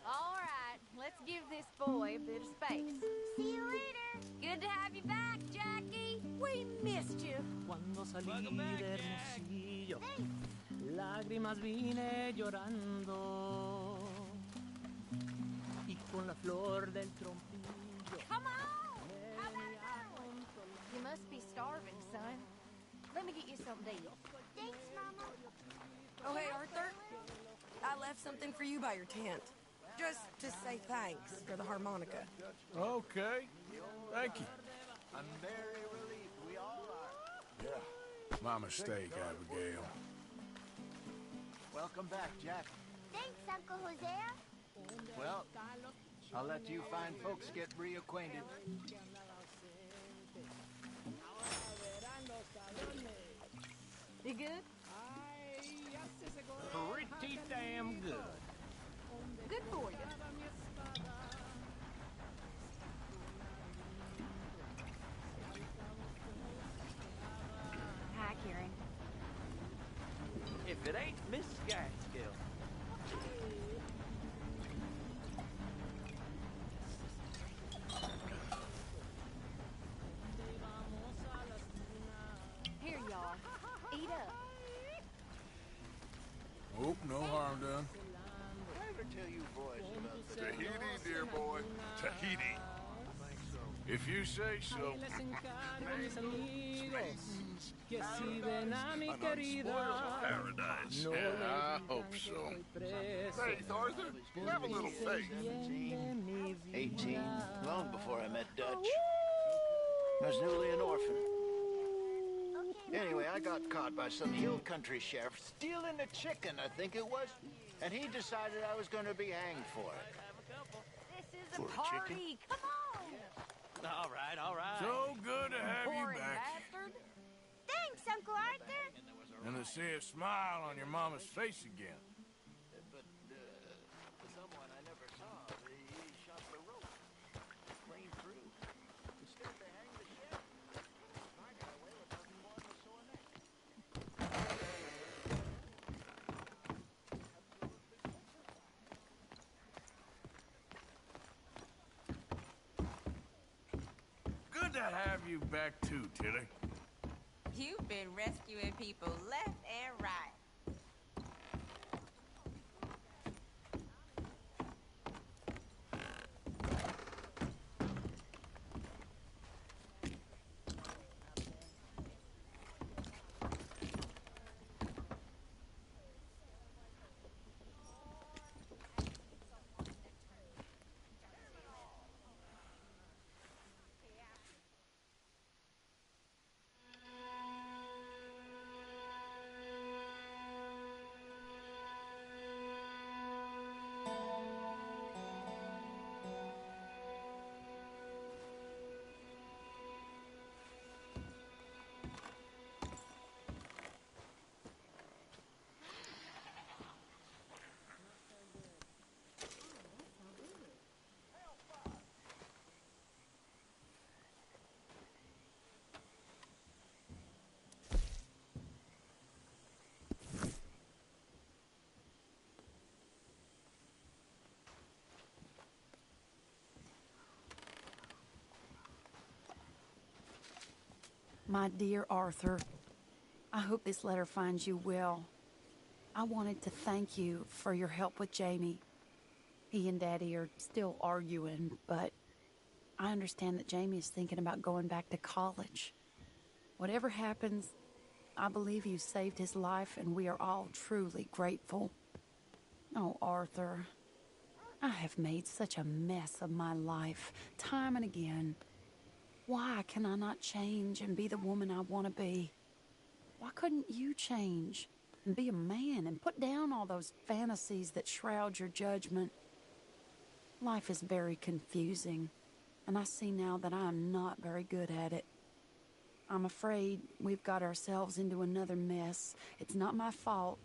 S3: All right, let's give this boy a bit of space.
S18: See you later.
S3: Good to have you back, Jackie. We missed you.
S21: Cuando salí de Hermosillo, lágrimas vine llorando, y con la flor del trompillo.
S3: Come on! How about that one? You must be starving, son. Let me get you something to eat.
S18: Thanks, Mama.
S1: Oh, hey, Arthur. I left something for you by your tent. Just to say thanks for the harmonica.
S6: Okay. Thank you.
S4: A merry relief, we all are.
S6: Yeah. My mistake, Abigail.
S4: Welcome back, Jack.
S18: Thanks, Uncle Hosea.
S4: Well, I'll let you fine folks get reacquainted.
S3: You good?
S21: Pretty damn good.
S3: Good for you. Hi, Karen.
S4: If it ain't Miss Gaskill.
S3: Here, y'all. Eat up.
S2: Oh, no harm done.
S4: Did I ever tell you boys about the
S2: Tahiti, dear boy. Tahiti.
S6: If you say so.
S21: Les encargo, mis amigos, que si ven a mi querida,
S2: Paradise.
S21: no
S2: Yeah,
S21: le
S2: I
S21: digan
S2: hope
S21: que
S2: so.
S21: estoy preso.
S2: Faith, Arthur. You have a little faith.
S4: 18, long before I met Dutch. I was newly an orphan. Anyway, I got caught by some hill country sheriff stealing a chicken, I think it was. And he decided I was going to be hanged for it.
S3: This is
S4: For
S3: a
S4: a
S3: party. Come on.
S4: All right, all right.
S6: So good to have you
S3: Boring
S6: back.
S3: bastard.
S18: Thanks, Uncle Arthur.
S6: And to see a smile on your mama's face again.
S4: But someone I never saw, he shot the rope clean through. Instead, they hanged the sheriff. I got away with nothing more than a sore neck.
S6: Good to have you back too, Tilly.
S10: You've been rescuing people left and right.
S22: My dear Arthur, I hope this letter finds you well. I wanted to thank you for your help with Jamie. He and Daddy are still arguing, but I understand that Jamie is thinking about going back to college. Whatever happens, I believe you saved his life, and we are all truly grateful. Oh, Arthur, I have made such a mess of my life, time and again. Why can I not change and be the woman I want to be? Why couldn't you change and be a man and put down all those fantasies that shroud your judgment? Life is very confusing, and I see now that I am not very good at it. I'm afraid we've got ourselves into another mess. It's not my fault,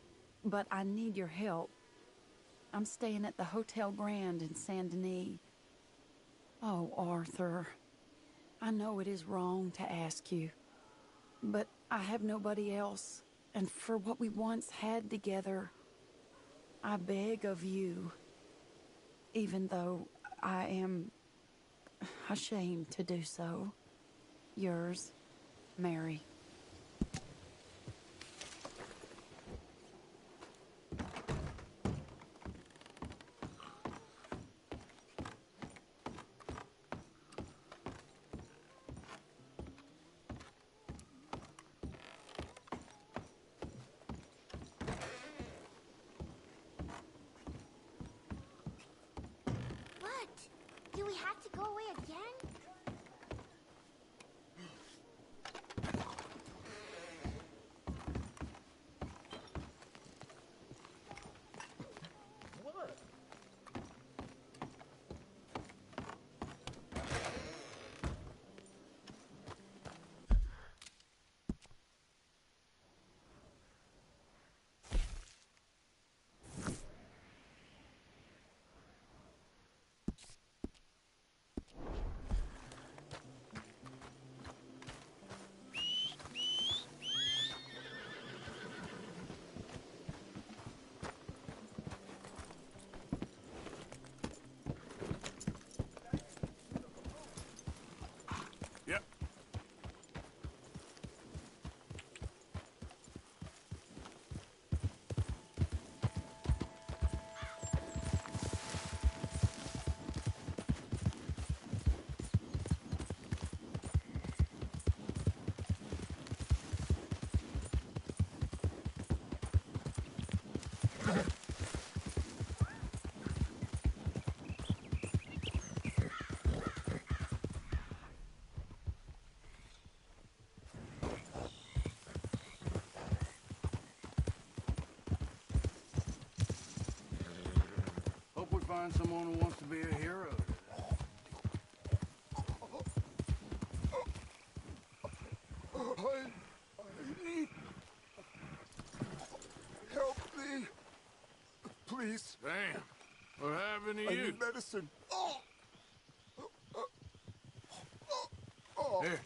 S22: but I need your help. I'm staying at the Hotel Grand in Saint Denis. Oh, Arthur, I know it is wrong to ask you, but I have nobody else, and for what we once had together, I beg of you, even though I am ashamed to do so. Yours, Mary.
S18: What? Do we have to go away again?
S11: What?
S6: Yep. Hope we find someone who wants to be a hero.
S13: I need help me. Please.
S6: Damn. What happened to
S13: I
S6: you?
S13: need medicine.
S6: Here.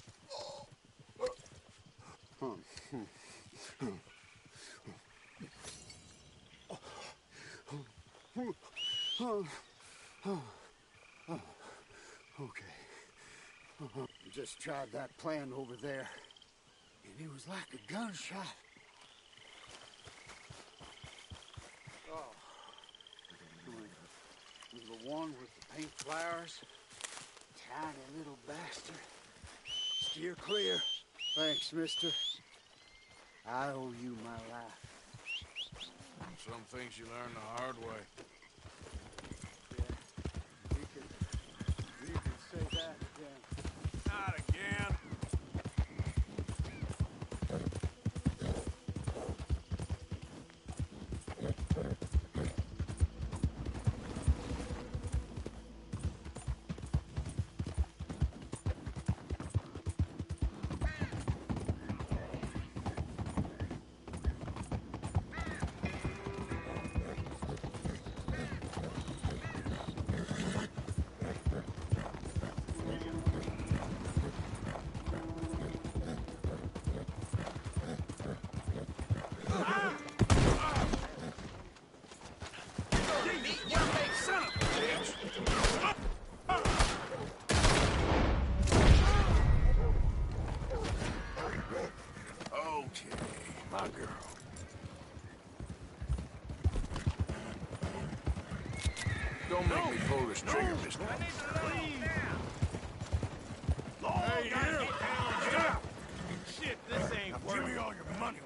S11: Okay. Just tried that plan over there, and it was like a gunshot. Oh. The one with the pink flowers. Tiny little bastard. Steer clear. Thanks, mister. I owe you my life.
S6: Some things you learn the hard way.
S11: You can say that again.
S6: Not again. Okay, my girl. Don't make me pull this trigger this time.
S16: Hey, you! Stop! Shit, this ain't
S6: Now
S16: working.
S6: give me all your money.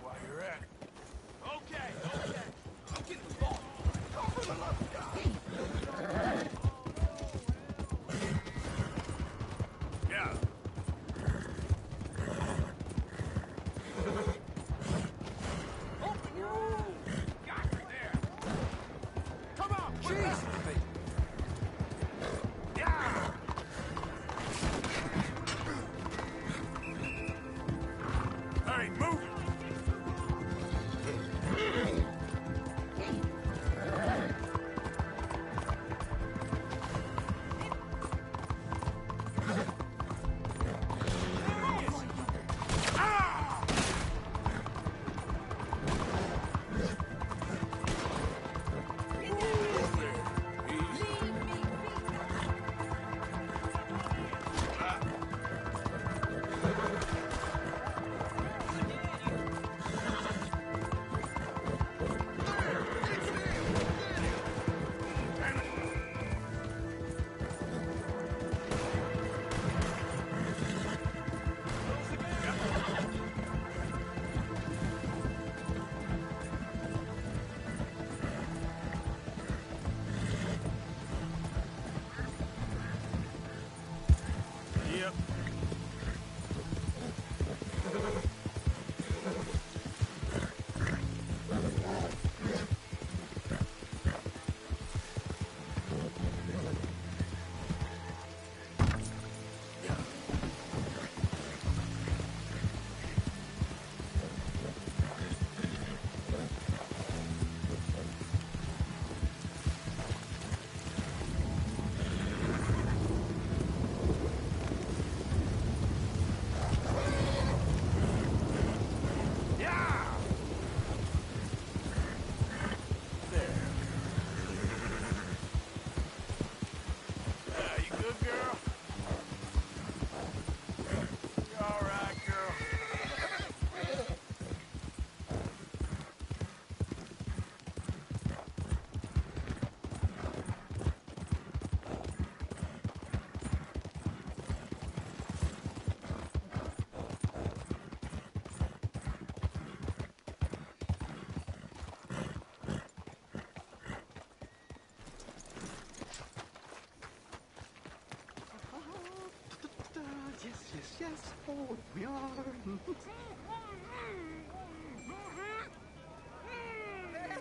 S11: Just hold my arm.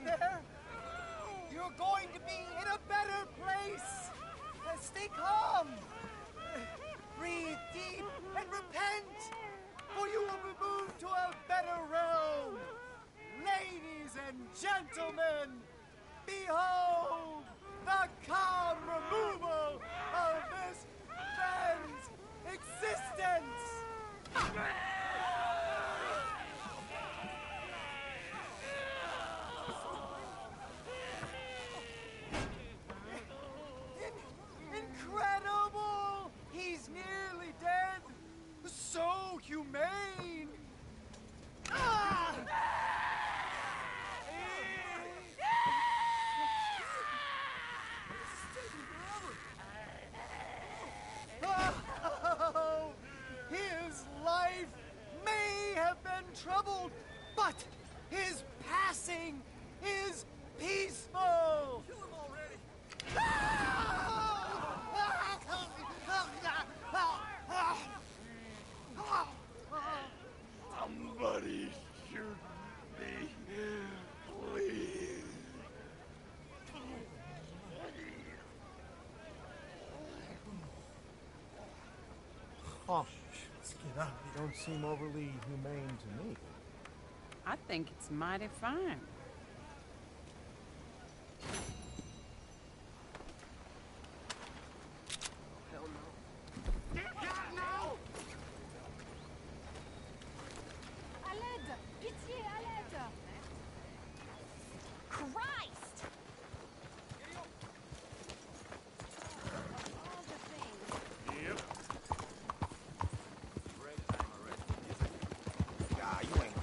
S5: There. You're going to be in a better place. Stay calm. Breathe deep and repent, for you will be moved to a better realm. Ladies and gentlemen, behold the calm removal of this man's existence. Incredible! He's nearly dead. So humane. Ah! Oh, his life may have been troubled, but his passing is peaceful. Kill him already.
S6: Somebody shoot me, please.
S20: Oh, let's get up. You don't seem overly humane to me.
S22: I think it's mighty fine.
S3: Christ!
S6: Yep.
S4: Ah, you ain't.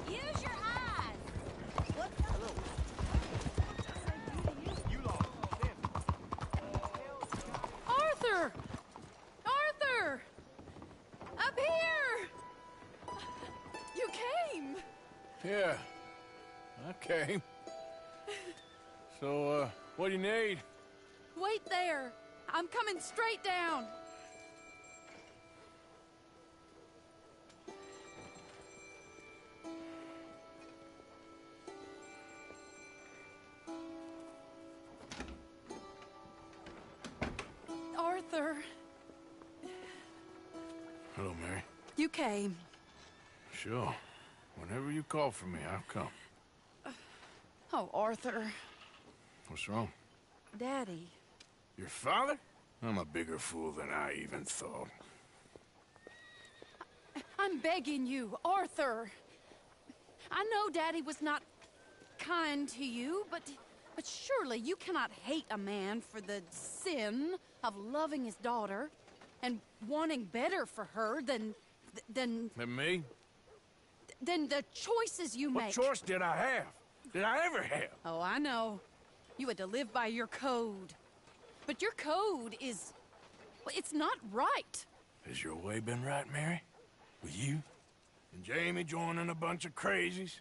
S3: Use your eyes!
S4: What? Hello. You lost.
S22: Arthur! Arthur! Up here! You came!
S6: Yeah, I came. So, what do you need?
S22: Wait there! I'm coming straight down! Arthur,
S6: Hello, Mary.
S22: you came.
S6: Sure. Whenever you call for me, I'll come.
S22: Oh, Arthur.
S6: What's wrong?
S22: Daddy.
S6: Your father? I'm a bigger fool than I even thought.
S22: I'm begging you, Arthur. I know Daddy was not kind to you, but surely you cannot hate a man for the sin of loving his daughter and wanting better for her than
S6: And me?
S22: than the choices you
S6: What
S22: make.
S6: choice did I have? Did I ever have?
S22: Oh, I know. You had to live by your code. But your code is... well, it's not right.
S6: Has your way been right, Mary? With you? And Jamie joining a bunch of crazies?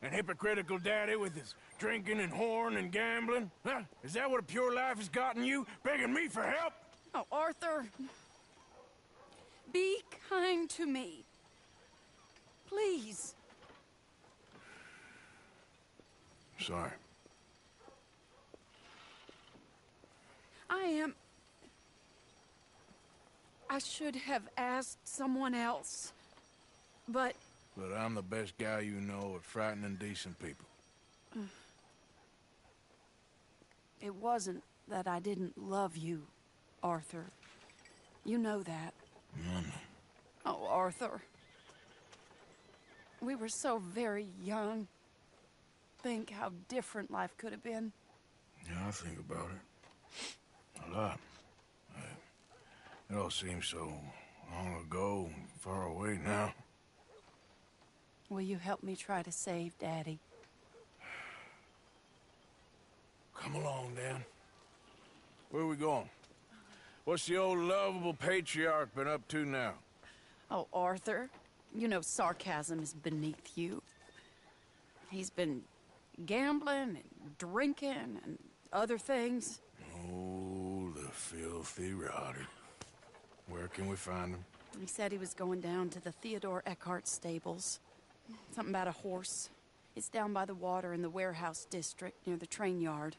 S6: And hypocritical daddy with his drinking and whoring and gambling? Huh? Is that what a pure life has gotten you? Begging me for help?
S22: Oh, Arthur. Be kind to me. Please.
S6: Sorry.
S22: I should have asked someone else. But
S6: But I'm the best guy you know at frightening decent people.
S22: it wasn't that I didn't love you, Arthur. You know that. Oh, Arthur. We were so very young. Think how different life could have been.
S6: Yeah, I think about it. A lot. It all seems so long ago and far away now.
S22: Will you help me try to save Daddy?
S6: Come along, Dan. Where are we going? What's the old lovable patriarch been up to now?
S22: Oh, Arthur, you know sarcasm is beneath you. He's been gambling and drinking and other things.
S6: Oh, the filthy rotter. Where can we find him?
S22: He said he was going down to the Theodore Eckhart stables. Something about a horse. It's down by the water in the warehouse district near the train yard.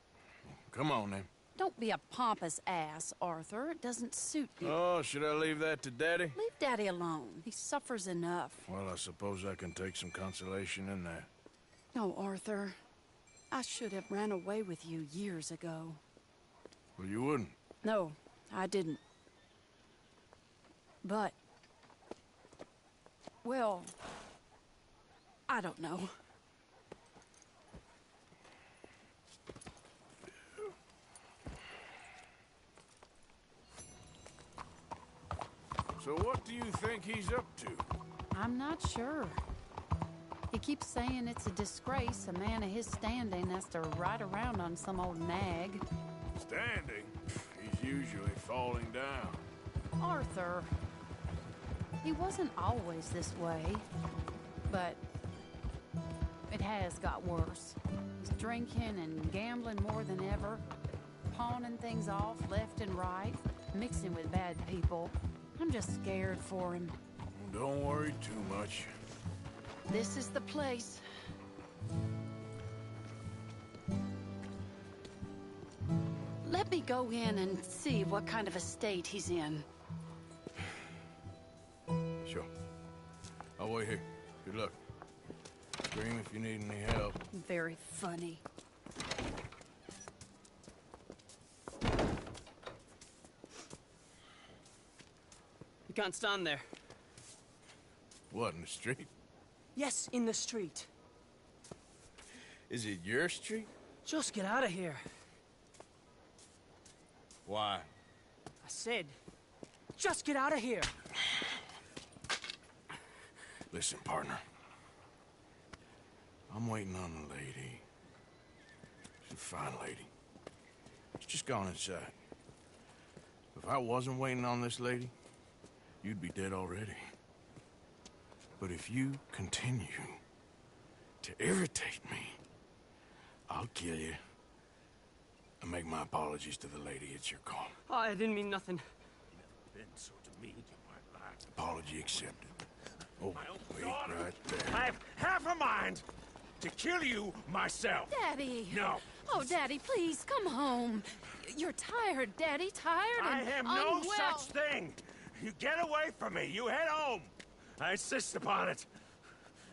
S6: Come on, then.
S22: Don't be a pompous ass, Arthur. It doesn't suit you.
S6: Oh, should I leave that to Daddy?
S22: Leave Daddy alone. He suffers enough.
S6: Well, I suppose I can take some consolation in that.
S22: No, Arthur. I should have ran away with you years ago.
S6: Well, you wouldn't.
S22: No, I didn't. But... well... I don't know.
S6: So what do you think he's up to?
S22: I'm not sure. He keeps saying it's a disgrace a man of his standing has to ride around on some old nag.
S6: Standing? He's usually falling down.
S22: Arthur. He wasn't always this way, but it has got worse. He's drinking and gambling more than ever, pawning things off left and right, mixing with bad people. I'm just scared for him.
S6: Don't worry too much.
S22: This is the place. Let me go in and see what kind of a state he's in.
S6: Sure. I'll wait here. Good luck. Scream if you need any help.
S22: Very funny.
S17: You can't stand there.
S6: What, in the street?
S17: Yes, in the street.
S6: Is it your street?
S17: Just get out of here.
S6: Why?
S17: I said, just get out of here.
S6: Listen, partner. I'm waiting on the lady. She's a fine lady. She's just gone inside. If I wasn't waiting on this lady, you'd be dead already. But if you continue to irritate me, I'll kill you and make my apologies to the lady. It's your call.
S17: Oh, I didn't mean nothing.
S6: Been so demeaned in my life. Apology accepted. Oh, wait right there.
S8: I have half a mind to kill you myself.
S22: Daddy!
S8: No.
S22: Oh, Daddy, please, come home. You're tired, Daddy, tired
S8: I
S22: and
S8: am no
S22: unwell.
S8: such thing. You get away from me. You head home. I insist upon it.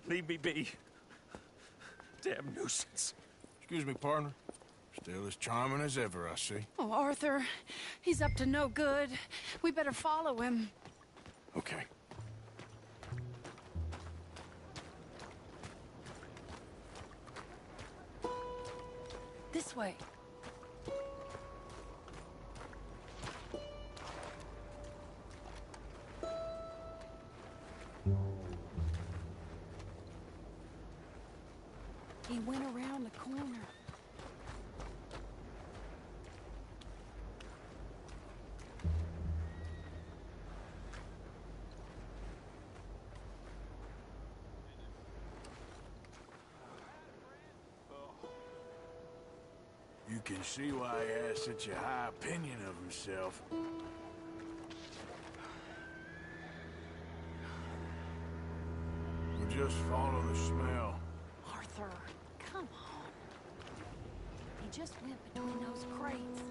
S8: Leave me be. Damn nuisance.
S6: Excuse me, partner. Still as charming as ever, I see.
S22: Oh, Arthur, he's up to no good. We better follow him.
S6: Okay.
S22: This way. He went around the corner.
S6: You can see why he has such a high opinion of himself. We'll just follow the smell.
S22: Arthur, come on. He just went between those crates.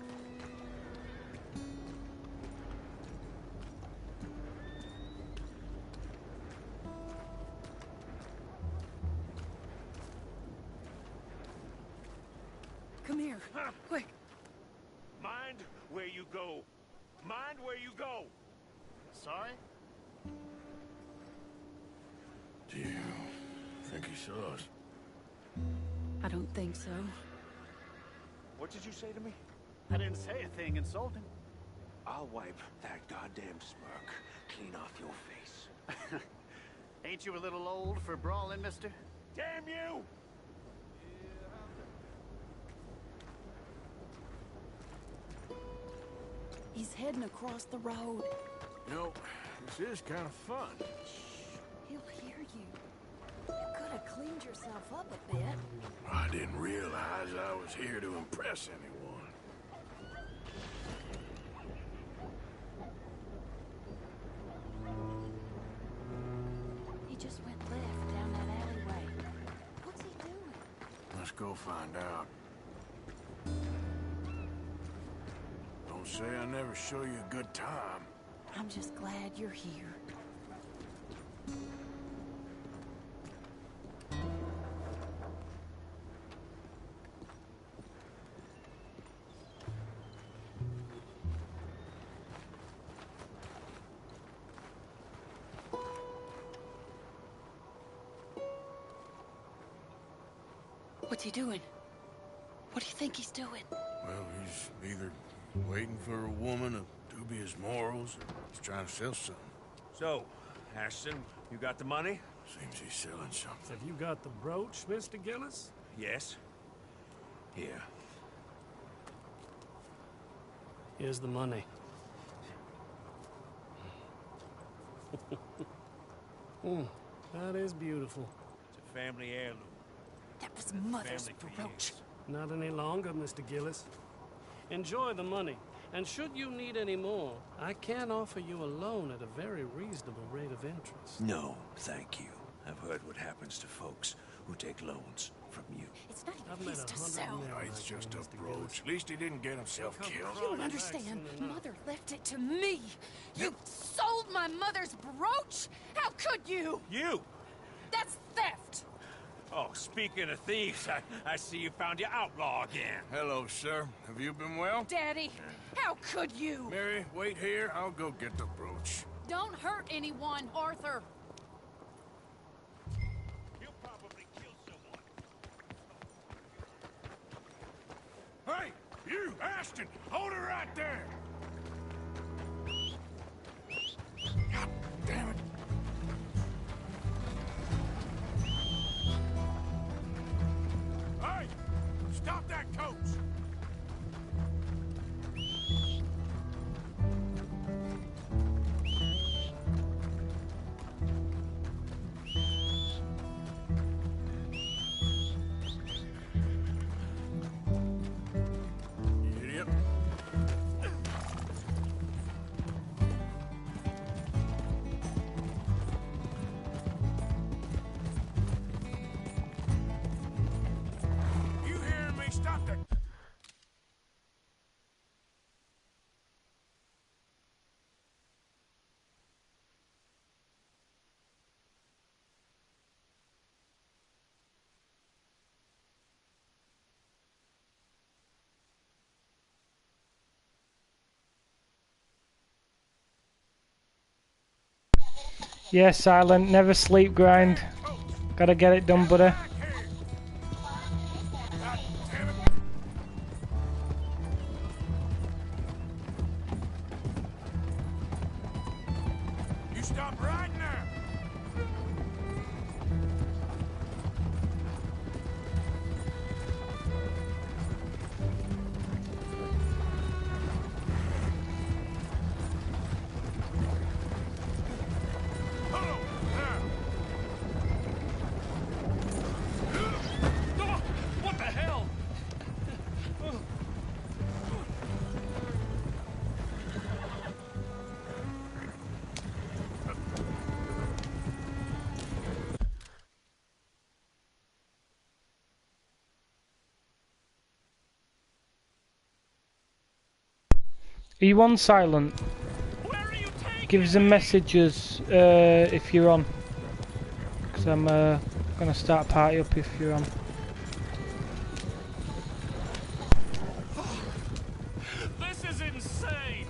S22: Come here, quick.
S8: Mind where you go. Mind where you go.
S5: Sorry?
S6: Do you think he saw us?
S22: I don't think so.
S8: What did you say to me?
S5: I didn't say a thing insulting.
S8: I'll wipe that goddamn smirk clean off your face.
S5: Ain't you a little old for brawling, mister?
S8: Damn you!
S22: He's heading across the road.
S6: You know, this is kind of fun.
S22: He'll hear you. You could have
S3: cleaned yourself up a bit.
S6: I didn't realize I was here to impress anyone.
S22: He just went left down that alleyway. What's he doing?
S6: Let's go find out. Don't say I never show you a good time.
S22: I'm just glad you're here. What's he doing? What do you think he's doing?
S6: Well, he's either waiting for a woman of dubious morals or he's trying to sell something.
S8: So, Ashton, you got the money?
S6: Seems he's selling something.
S9: Have you got the brooch, Mr. Gillis?
S8: Yes. Here.
S9: Here's the money. That is beautiful.
S8: It's a family heirloom.
S3: That was Mother's brooch.
S9: Not any longer, Mr. Gillis. Enjoy the money. And should you need any more, I can offer you a loan at a very reasonable rate of interest.
S8: No, thank you. I've heard what happens to folks who take loans from you.
S3: It's not
S9: I've
S3: even
S9: met
S3: his to
S9: 100
S3: sell.
S9: men
S6: Oh,
S9: like
S6: it's
S9: you,
S6: just
S9: Mr.
S6: a
S9: Gillis.
S6: brooch. At least he didn't get himself killed.
S3: You don't understand. Mother left it to me. You sold my mother's brooch? How could you?
S8: You!
S3: That's theft.
S8: Oh, speaking of thieves, I see you found your outlaw again.
S6: Hello, sir. Have you been well?
S3: Daddy, how could you?
S6: Mary, wait here. I'll go get the brooch.
S3: Don't hurt anyone, Arthur.
S8: He'll probably kill someone.
S6: Hey, you, Ashton! Hold her right there! God damn it. Hey! Stop that coach! Idiot. You hearing me? Stop that!
S12: Yeah, Silent, never sleep grind. Gotta get it done, buddy.
S6: You stop right now! Hello, now!
S9: What the hell?
S12: Are you on Silent? Give us a messages if you're on. Because I'm gonna start party up if you're on.
S9: This is insane!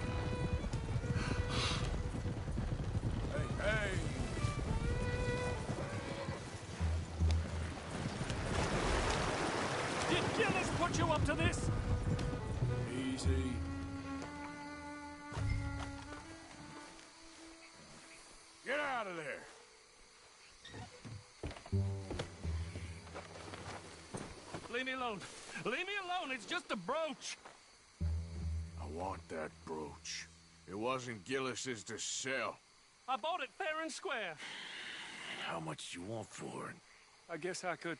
S6: Hey!
S9: Did Gillis put you up to this?
S6: Easy. Get out of there!
S9: Leave me alone. Leave me alone. It's just a brooch.
S6: I want that brooch. It wasn't Gillis's to sell.
S9: I bought it fair and square.
S6: How much do you want for it?
S9: I guess I could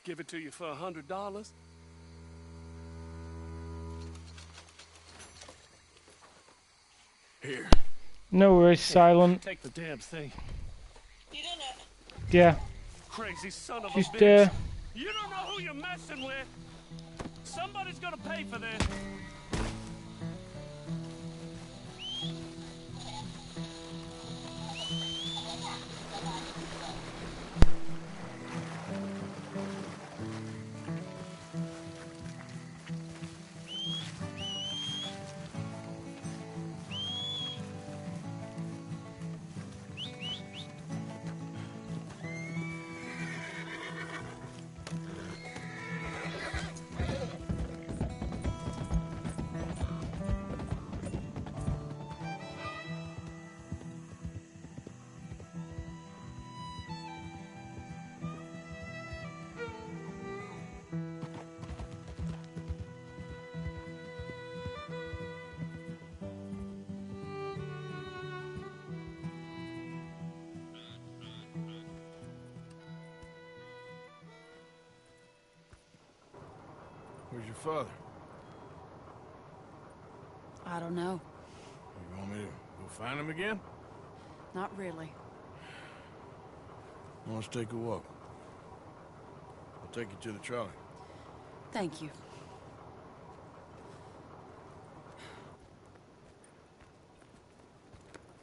S9: give it to you for $100.
S6: Here.
S12: No worries, Silent.
S9: Take the damn thing.
S12: Yeah.
S9: Crazy son of a
S12: Just,
S9: bitch. You don't know who you're messing with. Somebody's gonna pay for this.
S6: Where's your father?
S22: I don't know.
S6: You want me to go find him again?
S22: Not really.
S6: Let's take a walk. I'll take you to the trolley.
S22: Thank you.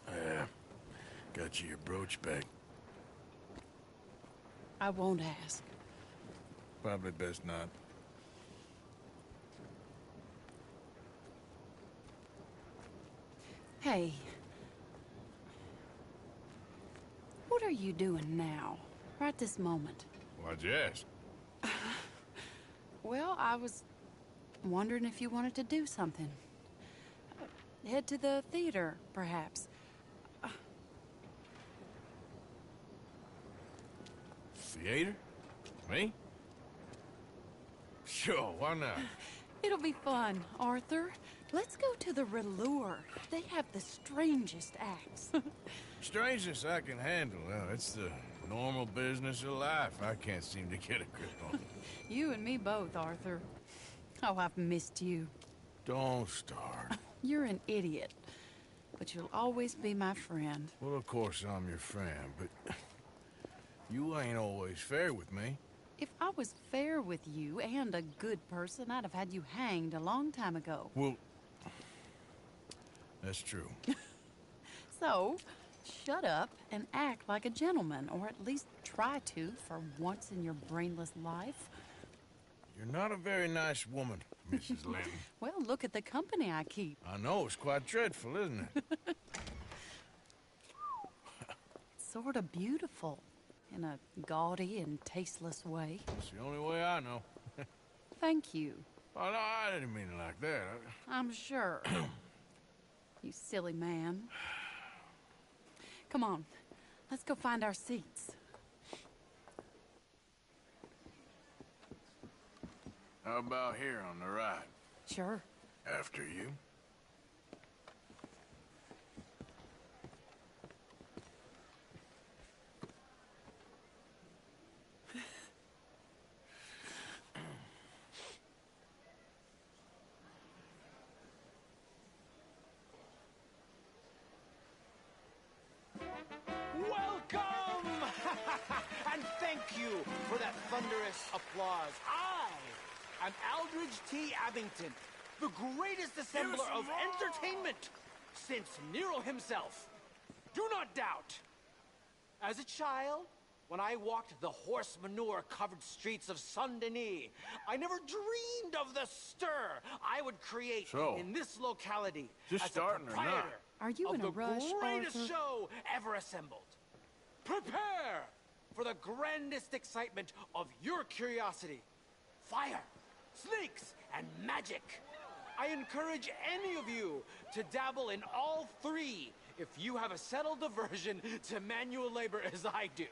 S6: Yeah. Got you your brooch back.
S22: I won't ask.
S6: Probably best not.
S22: Hey. What are you doing now? Right this moment?
S6: Why'd you ask?
S22: Well, I was wondering if you wanted to do something. Head to the theater, perhaps.
S6: Theater? Me? Sure, why not?
S22: It'll be fun, Arthur. Let's go to the Relure. They have the strangest acts.
S6: Strangeness I can handle. Well, it's the normal business of life. I can't seem to get a grip on.
S22: You and me both, Arthur. Oh, I've missed you.
S6: Don't start.
S22: You're an idiot. But you'll always be my friend.
S6: Well, of course I'm your friend, but you ain't always fair with me.
S22: If I was fair with you and a good person, I'd have had you hanged a long time ago.
S6: Well, that's true.
S22: So, shut up and act like a gentleman, or at least try to for once in your brainless life.
S6: You're not a very nice woman, Mrs. Lanning.
S22: Well, look at the company I keep.
S6: I know, it's quite dreadful, isn't it?
S22: It's sort of beautiful, in a gaudy and tasteless way.
S6: It's the only way I know.
S22: Thank you.
S6: Oh, no, I didn't mean it like that.
S22: I'm sure. You silly man. Come on, let's go find our seats.
S6: How about here on the right?
S22: Sure.
S6: After you.
S4: Welcome! And thank you for that thunderous applause. I am Aldridge T. Abington, the greatest assembler of entertainment since Nero himself. Do not doubt. As a child, when I walked the horse manure-covered streets of Saint-Denis, I never dreamed of the stir I would create in this locality
S6: just
S4: as
S6: starting
S4: a
S6: or not?
S4: proprietor
S22: Are you
S4: of
S22: in a
S4: the
S22: rush,
S4: greatest
S22: Arthur?
S4: show ever assembled. Prepare for the grandest excitement of your curiosity. Fire, snakes, and magic. I encourage any of you to dabble in all three if you have a settled aversion to manual labor as I do.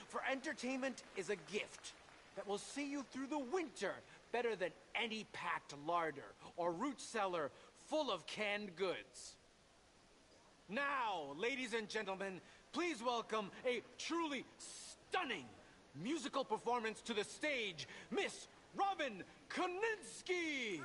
S4: For entertainment is a gift that will see you through the winter better than any packed larder or root cellar full of canned goods. Now, ladies and gentlemen, please welcome a truly stunning
S7: musical performance to the stage, Miss Robin Koninsky!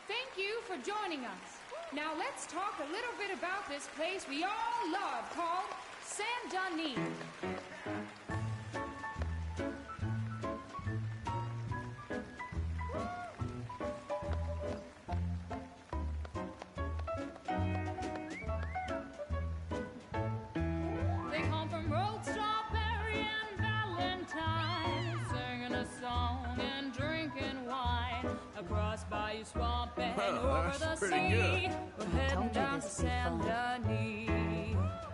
S14: Thank you for joining us. Now let's talk a little bit about this place we all love called Saint-Denis. They come from rolled strawberry and valentine, singing a song and drinking wine across Bayou Swamp and over the
S6: that's pretty
S14: sea.
S6: good.
S14: We're heading down to Saint-Denis.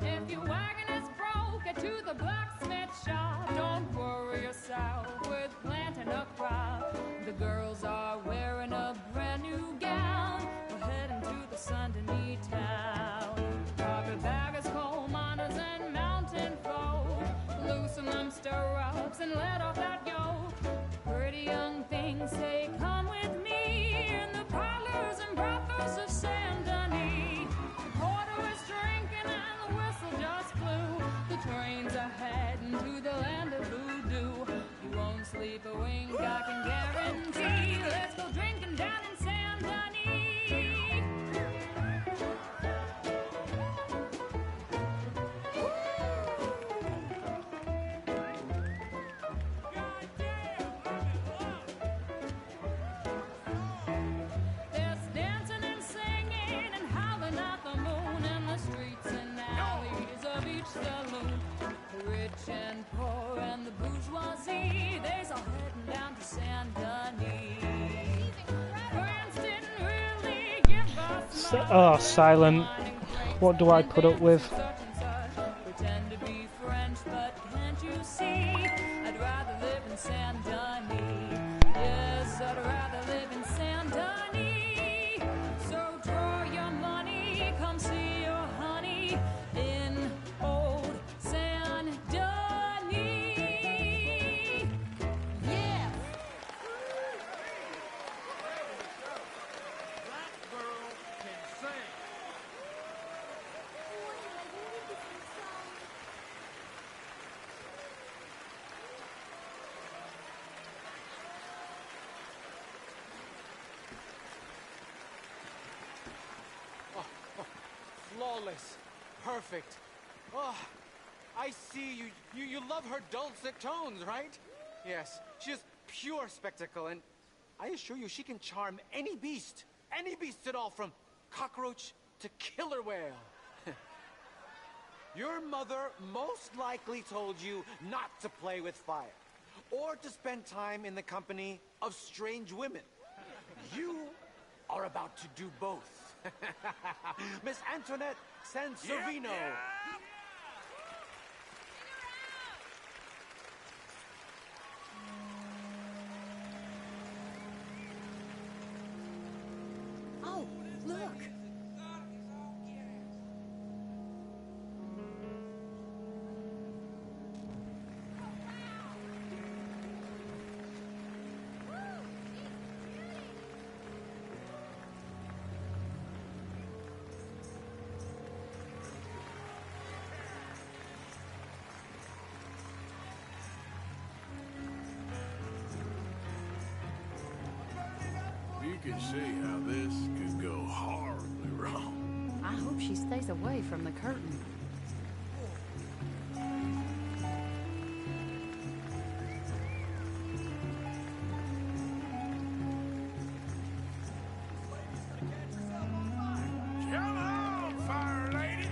S14: If your wagon is broke, get to the blacksmith shop. Don't worry yourself with planting a crop. The girls are wearing a brand new gown. We're heading to the Saint-Denis town. Carpetbaggers, coal miners, and mountain folk, loosen them stirrups and let off that yoke. Pretty young things say, come with me in the parlors and brothels of Saint-Denis. The porter is drinking and the whistle just blew. The trains are heading to the land of voodoo. You won't sleep a wink, I can guarantee. Let's go drinking down in Saint-Denis. There's dancing and singing and howling at the moon in the streets and alleys of each saloon. The rich and poor and the bourgeoisie, they's all heading down to Saint-Denis. France didn't really give us
S12: Oh, silent. What do I put up with?
S14: pretend to be French, but can't you see? I'd rather live in Saint-Denis. Yes, I'd rather live in Saint-Denis. So draw your money, come see your honey in old Saint-Denis. Yeah.
S4: That girl can sing.
S7: Flawless. Perfect. Oh, I see you love her dulcet tones, right? Yes, she is pure spectacle, and I assure you she can charm any beast at all, from cockroach to killer whale. Your mother most likely told you not to play with fire, or to spend time in the company of strange women. You are about to do both. Miss Antoinette Sansovino.
S3: Oh, look.
S6: You can see how this could go horribly wrong.
S22: I hope she stays away from the curtain.
S6: Come on, fire lady.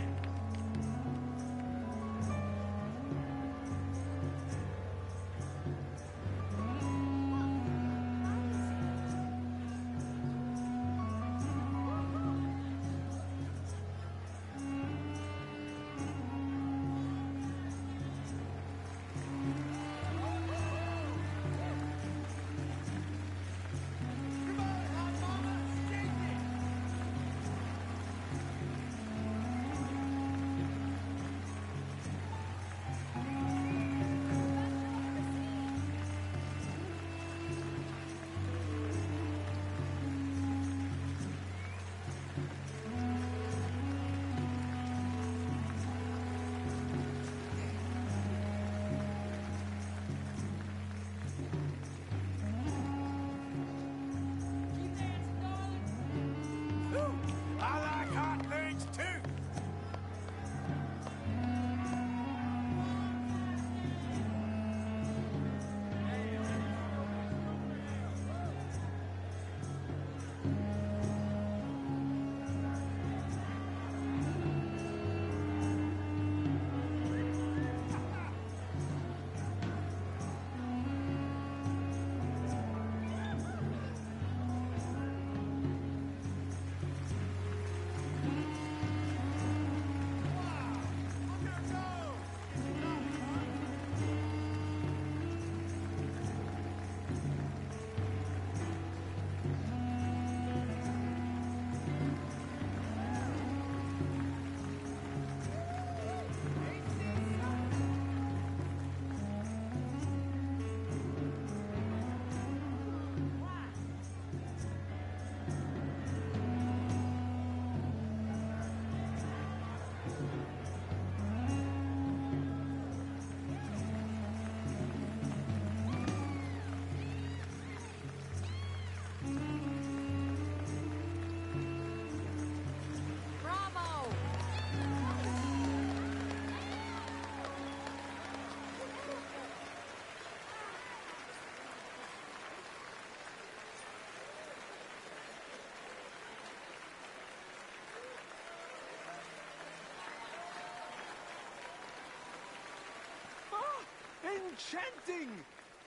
S7: enchanting,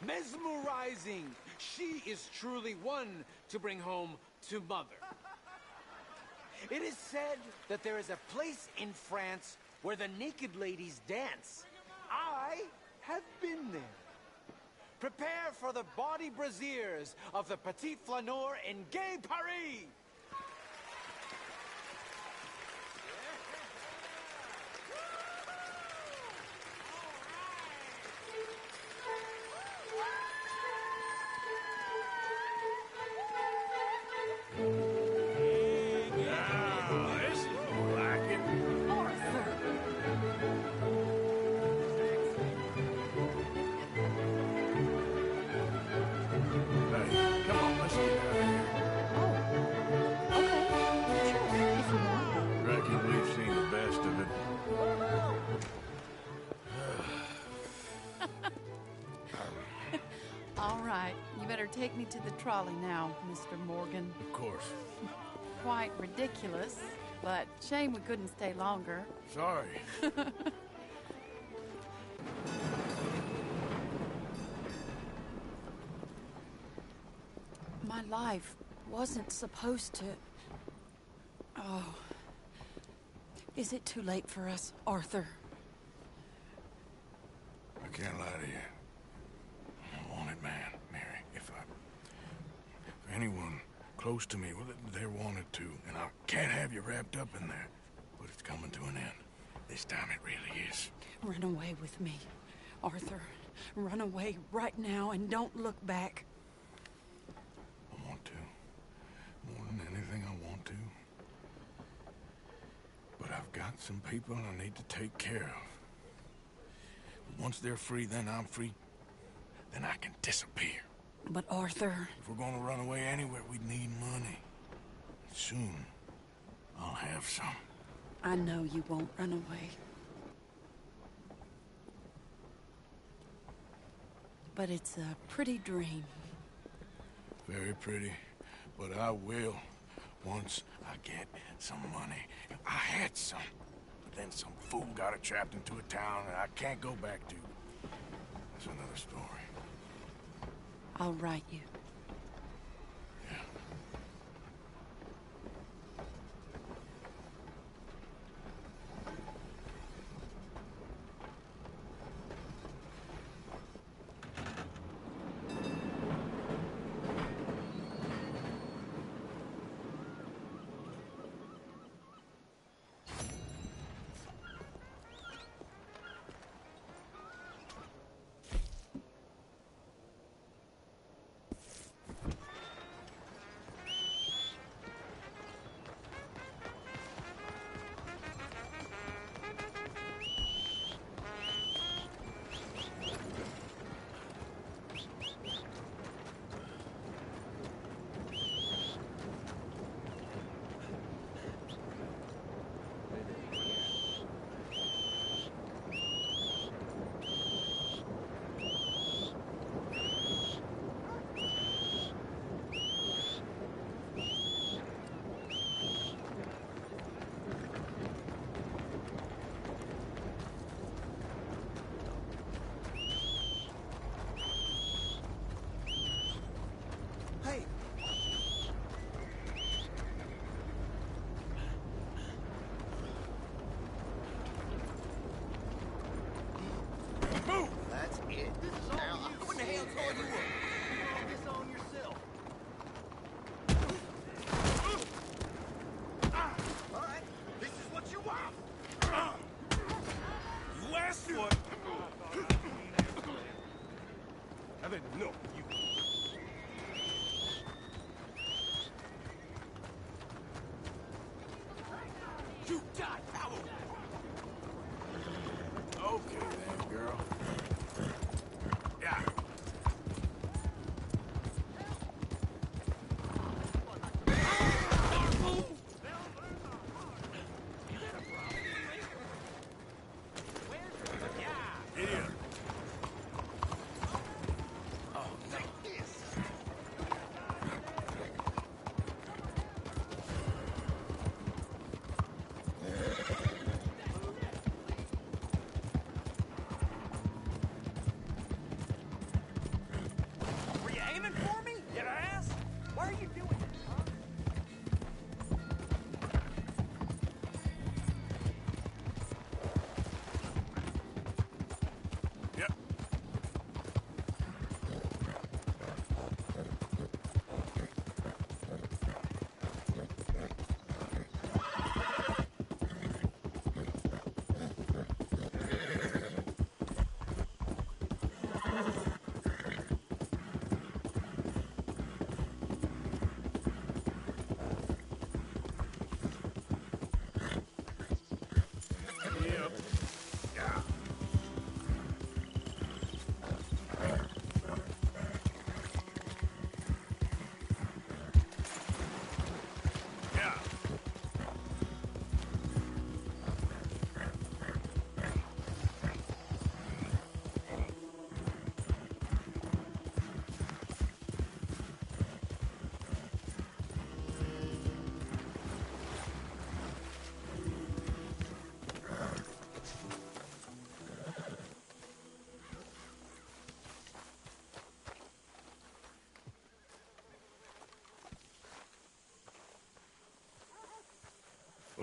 S7: mesmerizing. She is truly one to bring home to mother. It is said that there is a place in France where the naked ladies dance. I have been there. Prepare for the bawdy brasiers of the Petit Flaneur in Gay Paris!
S22: All right, you better take me to the trolley now, Mr. Morgan.
S6: Of course.
S22: Quite ridiculous, but shame we couldn't stay longer.
S6: Sorry.
S22: My life wasn't supposed to... Oh. Is it too late for us, Arthur?
S6: I can't lie to you. I'm a wanted man, Mary. If anyone close to me, well, they're wanted too. And I can't have you wrapped up in there. But it's coming to an end. This time it really is.
S22: Run away with me, Arthur. Run away right now and don't look back.
S6: I want to. More than anything, I want to. But I've got some people I need to take care of. Once they're free, then I'm free. Then I can disappear.
S22: But Arthur...
S6: If we're gonna run away anywhere, we need money. Soon, I'll have some.
S22: I know you won't run away. But it's a pretty dream.
S6: Very pretty. But I will, once I get some money. I had some. But then some fool got it trapped into a town that I can't go back to. That's another story.
S22: I'll write you.
S4: That's it. This is all now, you. What the hell told you up? You brought this on yourself. All right, this is what you want.
S16: You asked for it. I didn't know you.
S4: You die, Powell.
S6: Okay then, girl. Yeah.
S4: Idiot. Oh, no.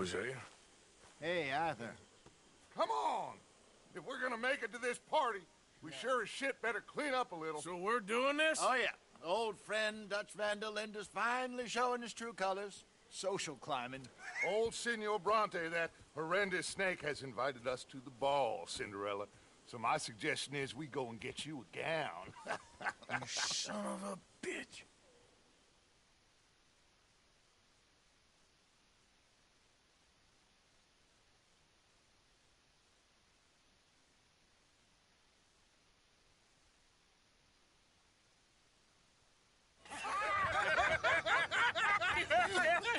S6: Hosea.
S11: Hey, Arthur.
S2: Come on! If we're gonna make it to this party, we sure as shit better clean up a little.
S6: So we're doing this?
S4: Oh, yeah. Old friend Dutch Van der Linde's finally showing his true colors. Social climbing.
S2: Old Senor Bronte, that horrendous snake, has invited us to the ball, Cinderella. So my suggestion is we go and get you a gown.
S6: You son of a bitch.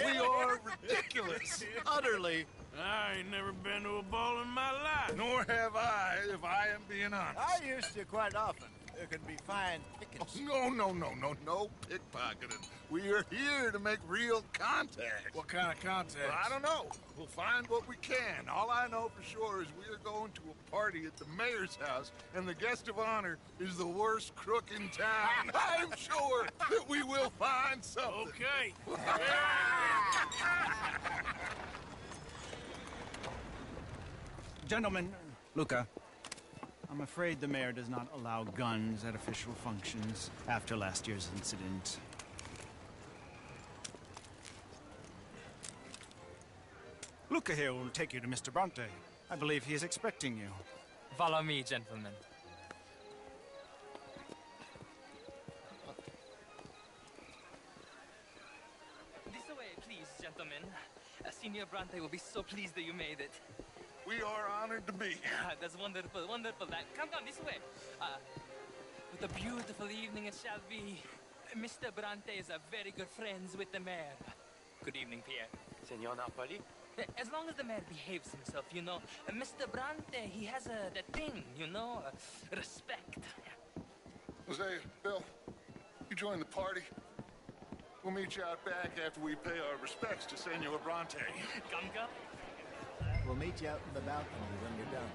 S4: We are ridiculous. Utterly.
S6: I ain't never been to a ball in my life.
S2: Nor have I, if I am being honest.
S4: I used to quite often. There can be fine pickings.
S2: No pickpocketing. We are here to make real contact.
S6: What kind of contact?
S2: Well, I don't know. We'll find what we can. All I know for sure is we are going to a party at the mayor's house, and the guest of honor is the worst crook in town. I'm sure that we will find something.
S6: Okay.
S7: Gentlemen, Luca, I'm afraid the mayor does not allow guns at official functions after last year's incident. Luca here will take you to Mr. Bronte. I believe he is expecting you.
S15: Follow me, gentlemen. This way, please, gentlemen. Senior Bronte will be so pleased that you made it.
S2: We are honored to be here.
S15: That's wonderful, wonderful. Come, this way. What a beautiful evening it shall be. Mr. Bronte is a very good friends with the mayor. Good evening, Pierre.
S19: Senor Napoli?
S15: As long as the mayor behaves himself, you know. Mr. Bronte, he has that thing, you know, respect.
S2: Jose, Bill, you join the party. We'll meet you out back after we pay our respects to Senor Bronte.
S15: Come.
S11: We'll meet you out in the balcony when you're done.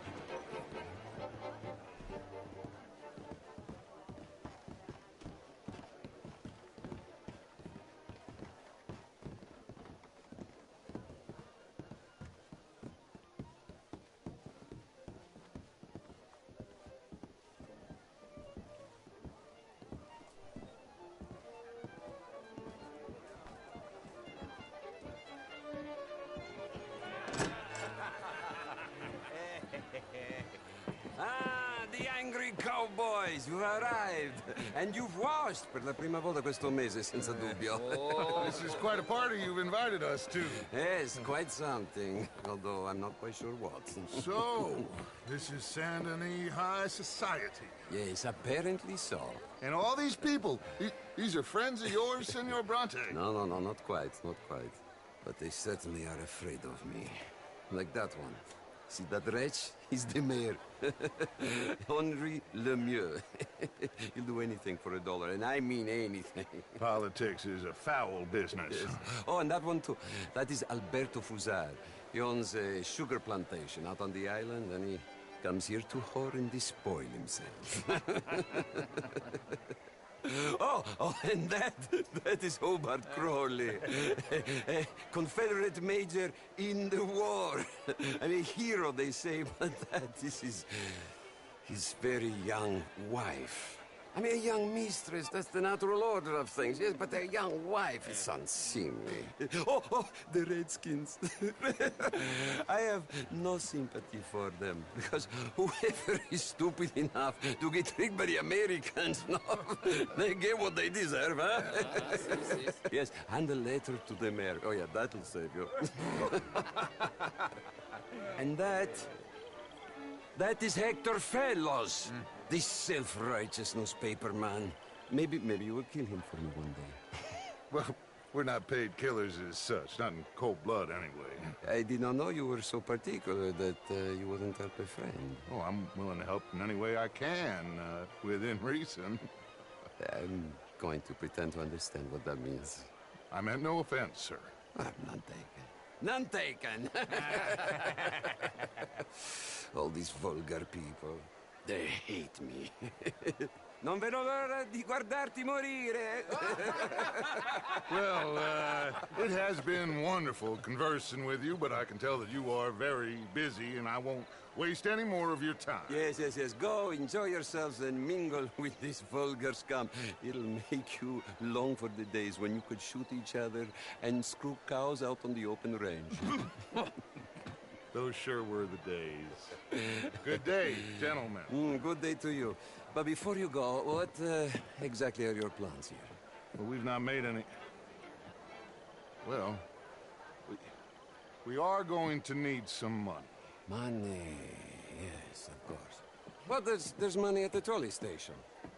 S23: The angry cowboys, you've arrived. And you've washed per la prima volta questo mese, senza dubbio.
S2: Oh, this is quite a party you've invited us to.
S23: Yes, quite something. Although I'm not quite sure what.
S2: So, this is Saint Denis High Society.
S23: Yes, apparently so.
S2: And all these people, these are friends of yours, Senor Bronte?
S23: No, not quite. But they certainly are afraid of me. Like that one. See that wretch? He's the mayor. Henri Lemieux. He'll do anything for $1, and I mean anything.
S2: Politics is a foul business.
S23: Yes. Oh, and that one too. That is Alberto Fusar. He owns a sugar plantation out on the island, and he comes here to whore and despoil himself. Oh, and that is Hobart Crawley, a Confederate major in the war, and a hero, they say, but that is his very young wife. I mean, a young mistress, that's the natural order of things, yes, but a young wife is unseemly. Oh, the Redskins. I have no sympathy for them, because whoever is stupid enough to get tricked by the Americans, no, they get what they deserve, huh? Yes, and a letter to the mayor. Oh, yeah, that'll save you. And that is Hector Fellows. This self-righteous newspaper man. Maybe you will kill him for me one day.
S2: Well, we're not paid killers as such, not in cold blood anyway.
S23: I did not know you were so particular that you wouldn't help a friend.
S2: Oh, I'm willing to help in any way I can, within reason.
S23: I'm going to pretend to understand what that means.
S2: I meant no offense, sir.
S23: None taken. None taken! All these vulgar people. They hate me. Non vedo l'ora di guardarti morire.
S2: Well, it has been wonderful conversing with you, but I can tell that you are very busy, and I won't waste any more of your time.
S23: Yes. Go, enjoy yourselves, and mingle with this vulgar scum. It'll make you long for the days when you could shoot each other and screw cows out on the open range.
S2: Those sure were the days. Good day, gentlemen.
S23: Good day to you. But before you go, what exactly are your plans here?
S2: Well, we've not made any... Well, we are going to need some money.
S23: Money, yes, of course. But there's money at the trolley station.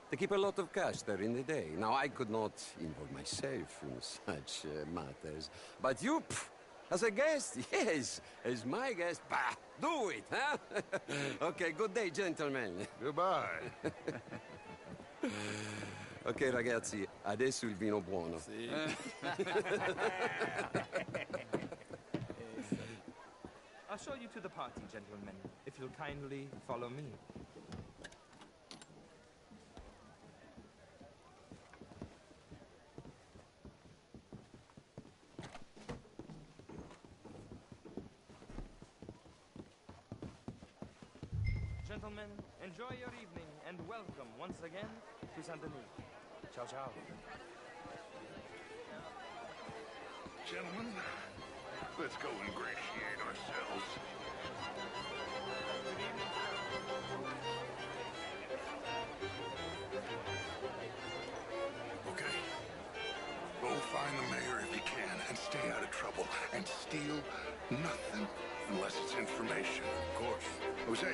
S23: They keep a lot of cash there in the day. Now, I could not involve myself in such matters. But you, as a guest, yes, as my guest, bah, do it, huh? Okay, good day, gentlemen.
S2: Goodbye.
S23: Ok, ragazzi, adesso il vino buono.
S15: Sì.
S1: I'll show you to the party, gentlemen, if you'll kindly follow me. Gentlemen, enjoy your evening and welcome once again to Saint Denis. Ciao, ciao.
S2: Gentlemen, let's go ingratiate ourselves. Okay. Go find the mayor if you can and stay out of trouble. And steal nothing unless it's information. Of course. Jose,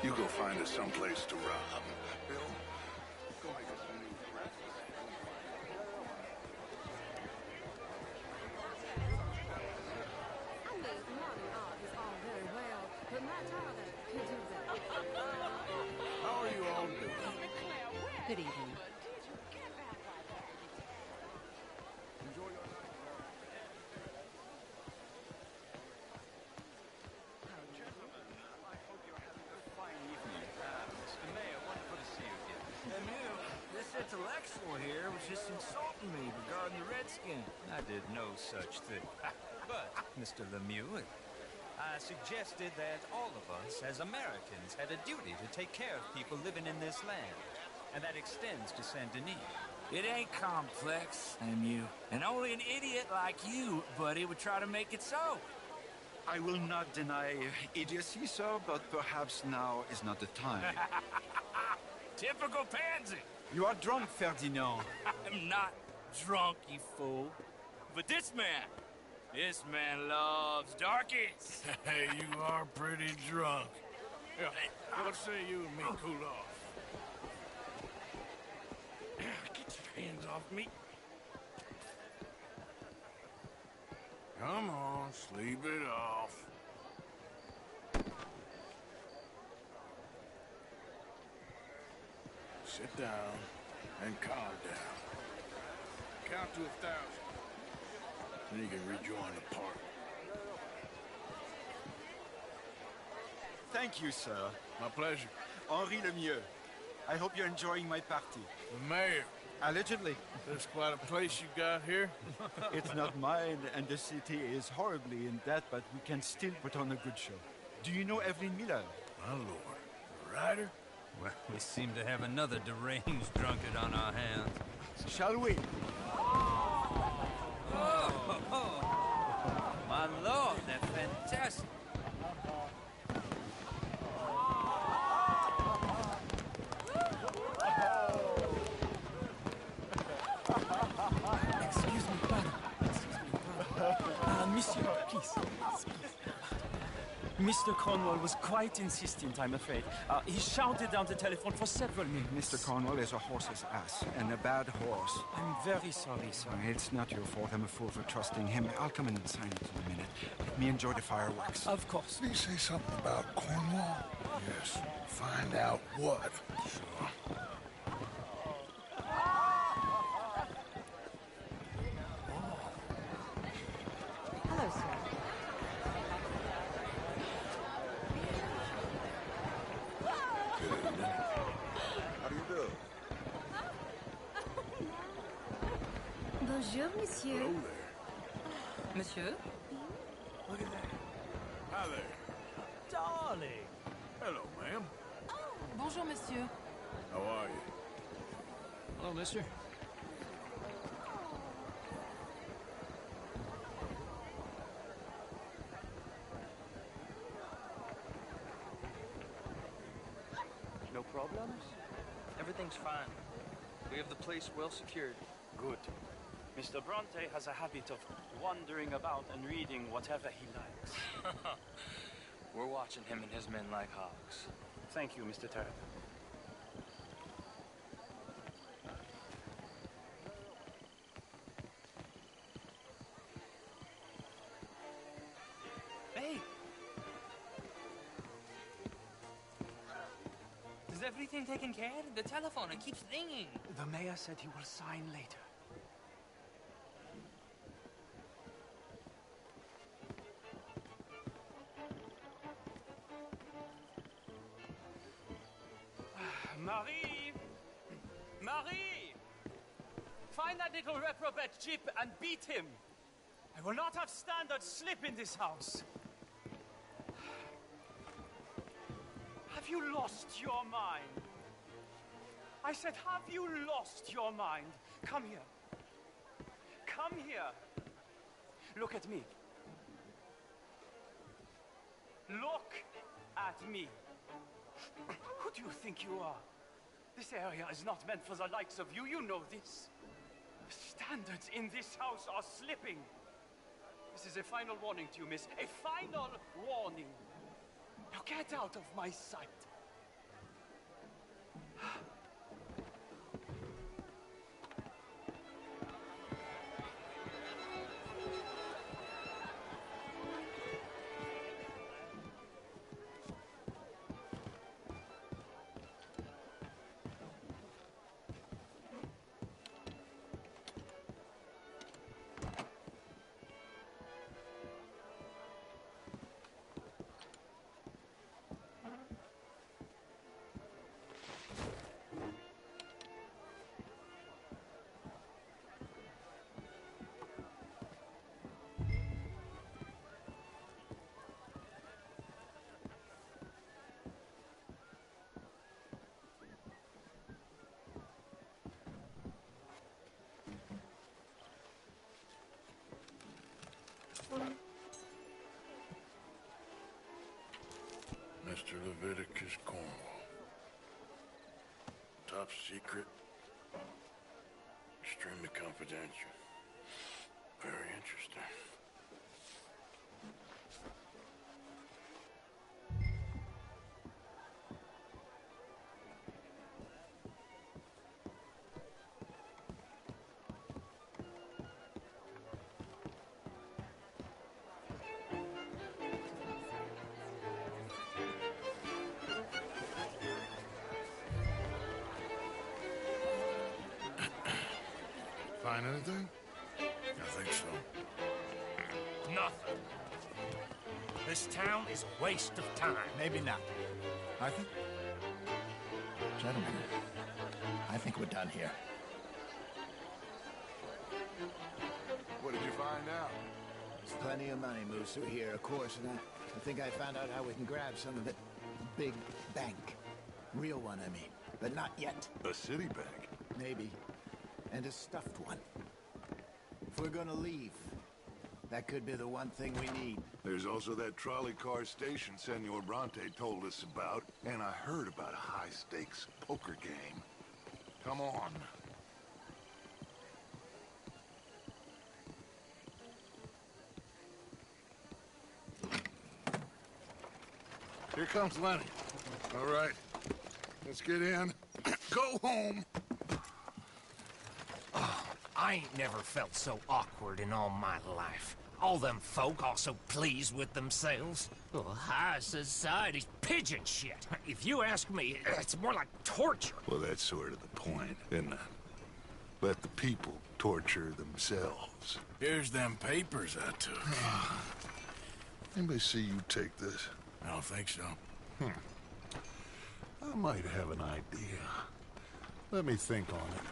S2: you go find us someplace to rob. Bill, go make us some new friends.
S3: I mean, modern art is all very well, but my father can do that.
S6: How are you all doing?
S3: Good evening.
S4: Intellectual here was just insulting me regarding the Redskins. I did no such thing. But, Mr. Lemieux, I suggested that all of us, as Americans, had a duty to take care of people living in this land. And that extends to Saint Denis.
S19: It ain't complex, Lemieux. And only an idiot like you, buddy, would try to make it so.
S21: I will not deny idiocy, sir, but perhaps now is not the time.
S19: Typical pansy.
S21: You are drunk, Ferdinand.
S19: I'm not drunk, you fool. But this man loves darkies.
S6: Hey, you are pretty drunk. Yeah, what say you and me cool off? Get your hands off me. Come on, sleep it off. Sit down and calm down. Count to 1,000. Then you can rejoin the party.
S21: Thank you, sir.
S6: My pleasure.
S21: Henri Lemieux. I hope you're enjoying my party.
S6: The mayor.
S21: Allegedly.
S6: There's quite a place you got here.
S21: It's not mine, and the city is horribly in debt, but we can still put on a good show. Do you know Evelyn Miller?
S6: My lord. The writer?
S4: Well, we seem to have another deranged drunkard on our hands.
S21: Shall we?
S4: My lord, they're fantastic.
S15: Excuse me, pardon. Monsieur, please. Mr. Cornwall was quite insistent, I'm afraid. He shouted down the telephone for several minutes.
S21: Mr. Cornwall is a horse's ass, and a bad horse.
S15: I'm very sorry, sir.
S21: It's not your fault. I'm a fool for trusting him. I'll come in and sign it in a minute. Let me enjoy the fireworks.
S15: Of course.
S2: Did he say something about Cornwall? Yes. Find out what. Sure.
S3: Hello, sir.
S2: Good.
S10: Bonjour, monsieur.
S6: Hello there.
S15: Monsieur?
S6: Look at that. Hi there.
S8: Darling!
S6: Hello, ma'am.
S10: Bonjour, monsieur.
S6: How are you?
S7: Hello, mister.
S1: No problems? Everything's fine. We have the place well secured.
S13: Good. Mr. Bronte has a habit of wandering about and reading whatever he likes.
S1: We're watching him and his men like hawks.
S13: Thank you, Mr. Turner.
S15: Hey! Is everything taken care of? The telephone, it keeps ringing.
S13: The mayor said he will sign later.
S15: Marie! Marie! Find that little reprobate Jeep and beat him. I will not have standard slip in this house.
S13: Have you lost your mind? I said, have you lost your mind? Come here. Come here. Look at me. Look at me. Who do you think you are? This area is not meant for the likes of you. You know this. Standards in this house are slipping. This is a final warning to you, miss. A final warning. Now get out of my sight.
S6: Mr. Leviticus Cornwall. Top secret. Extremely confidential. Very interesting.
S2: Find anything?
S6: I think so.
S8: Nothing. This town is a waste of time.
S18: Maybe not. Arthur? Gentlemen, I think we're done here.
S2: What did you find out?
S18: There's plenty of money moves through here, of course, and I think I found out how we can grab some of it. Big bank. Real one, I mean. But not yet.
S2: A city bank?
S18: Maybe. And a stuffed one. If we're gonna leave, that could be the one thing we need.
S2: There's also that trolley car station Senor Bronte told us about, and I heard about a high-stakes poker game. Come on. Here comes Lenny. All right, let's get in. Go home.
S8: I ain't never felt so awkward in all my life. All them folk all so pleased with themselves. Oh, high society's pigeon shit. If you ask me, it's more like torture.
S2: Well, that's sort of the point, isn't it? Let the people torture themselves.
S6: Here's them papers I took.
S2: Anybody see you take this?
S6: I don't think so.
S2: I might have an idea. Let me think on it.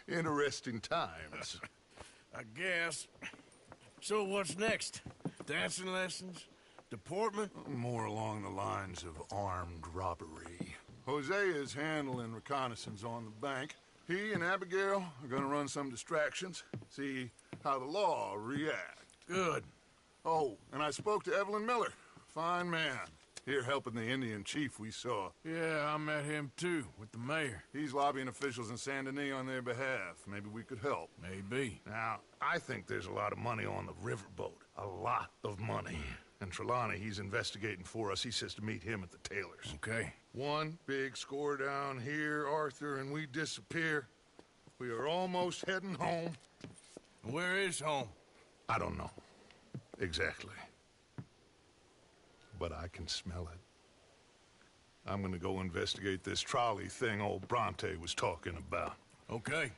S2: Interesting times.
S6: I guess. So what's next? Dancing lessons? Deportment?
S2: More along the lines of armed robbery. Hosea is handling reconnaissance on the bank. He and Abigail are gonna run some distractions, see how the law react.
S6: Good.
S2: Oh, and I spoke to Evelyn Miller. Fine man. Here helping the Indian chief we saw.
S6: Yeah, I met him too, with the mayor.
S2: He's lobbying officials in Saint Denis on their behalf. Maybe we could help.
S6: Maybe.
S2: Now, I think there's a lot of money on the riverboat. A lot of money. And Trelawney, he's investigating for us. He says to meet him at the Taylor's.
S6: Okay.
S2: One big score down here, Arthur, and we disappear. We are almost heading home.
S6: Where is home?
S2: I don't know. Exactly. But I can smell it. I'm gonna go investigate this trolley thing old Bronte was talking about.
S6: Okay.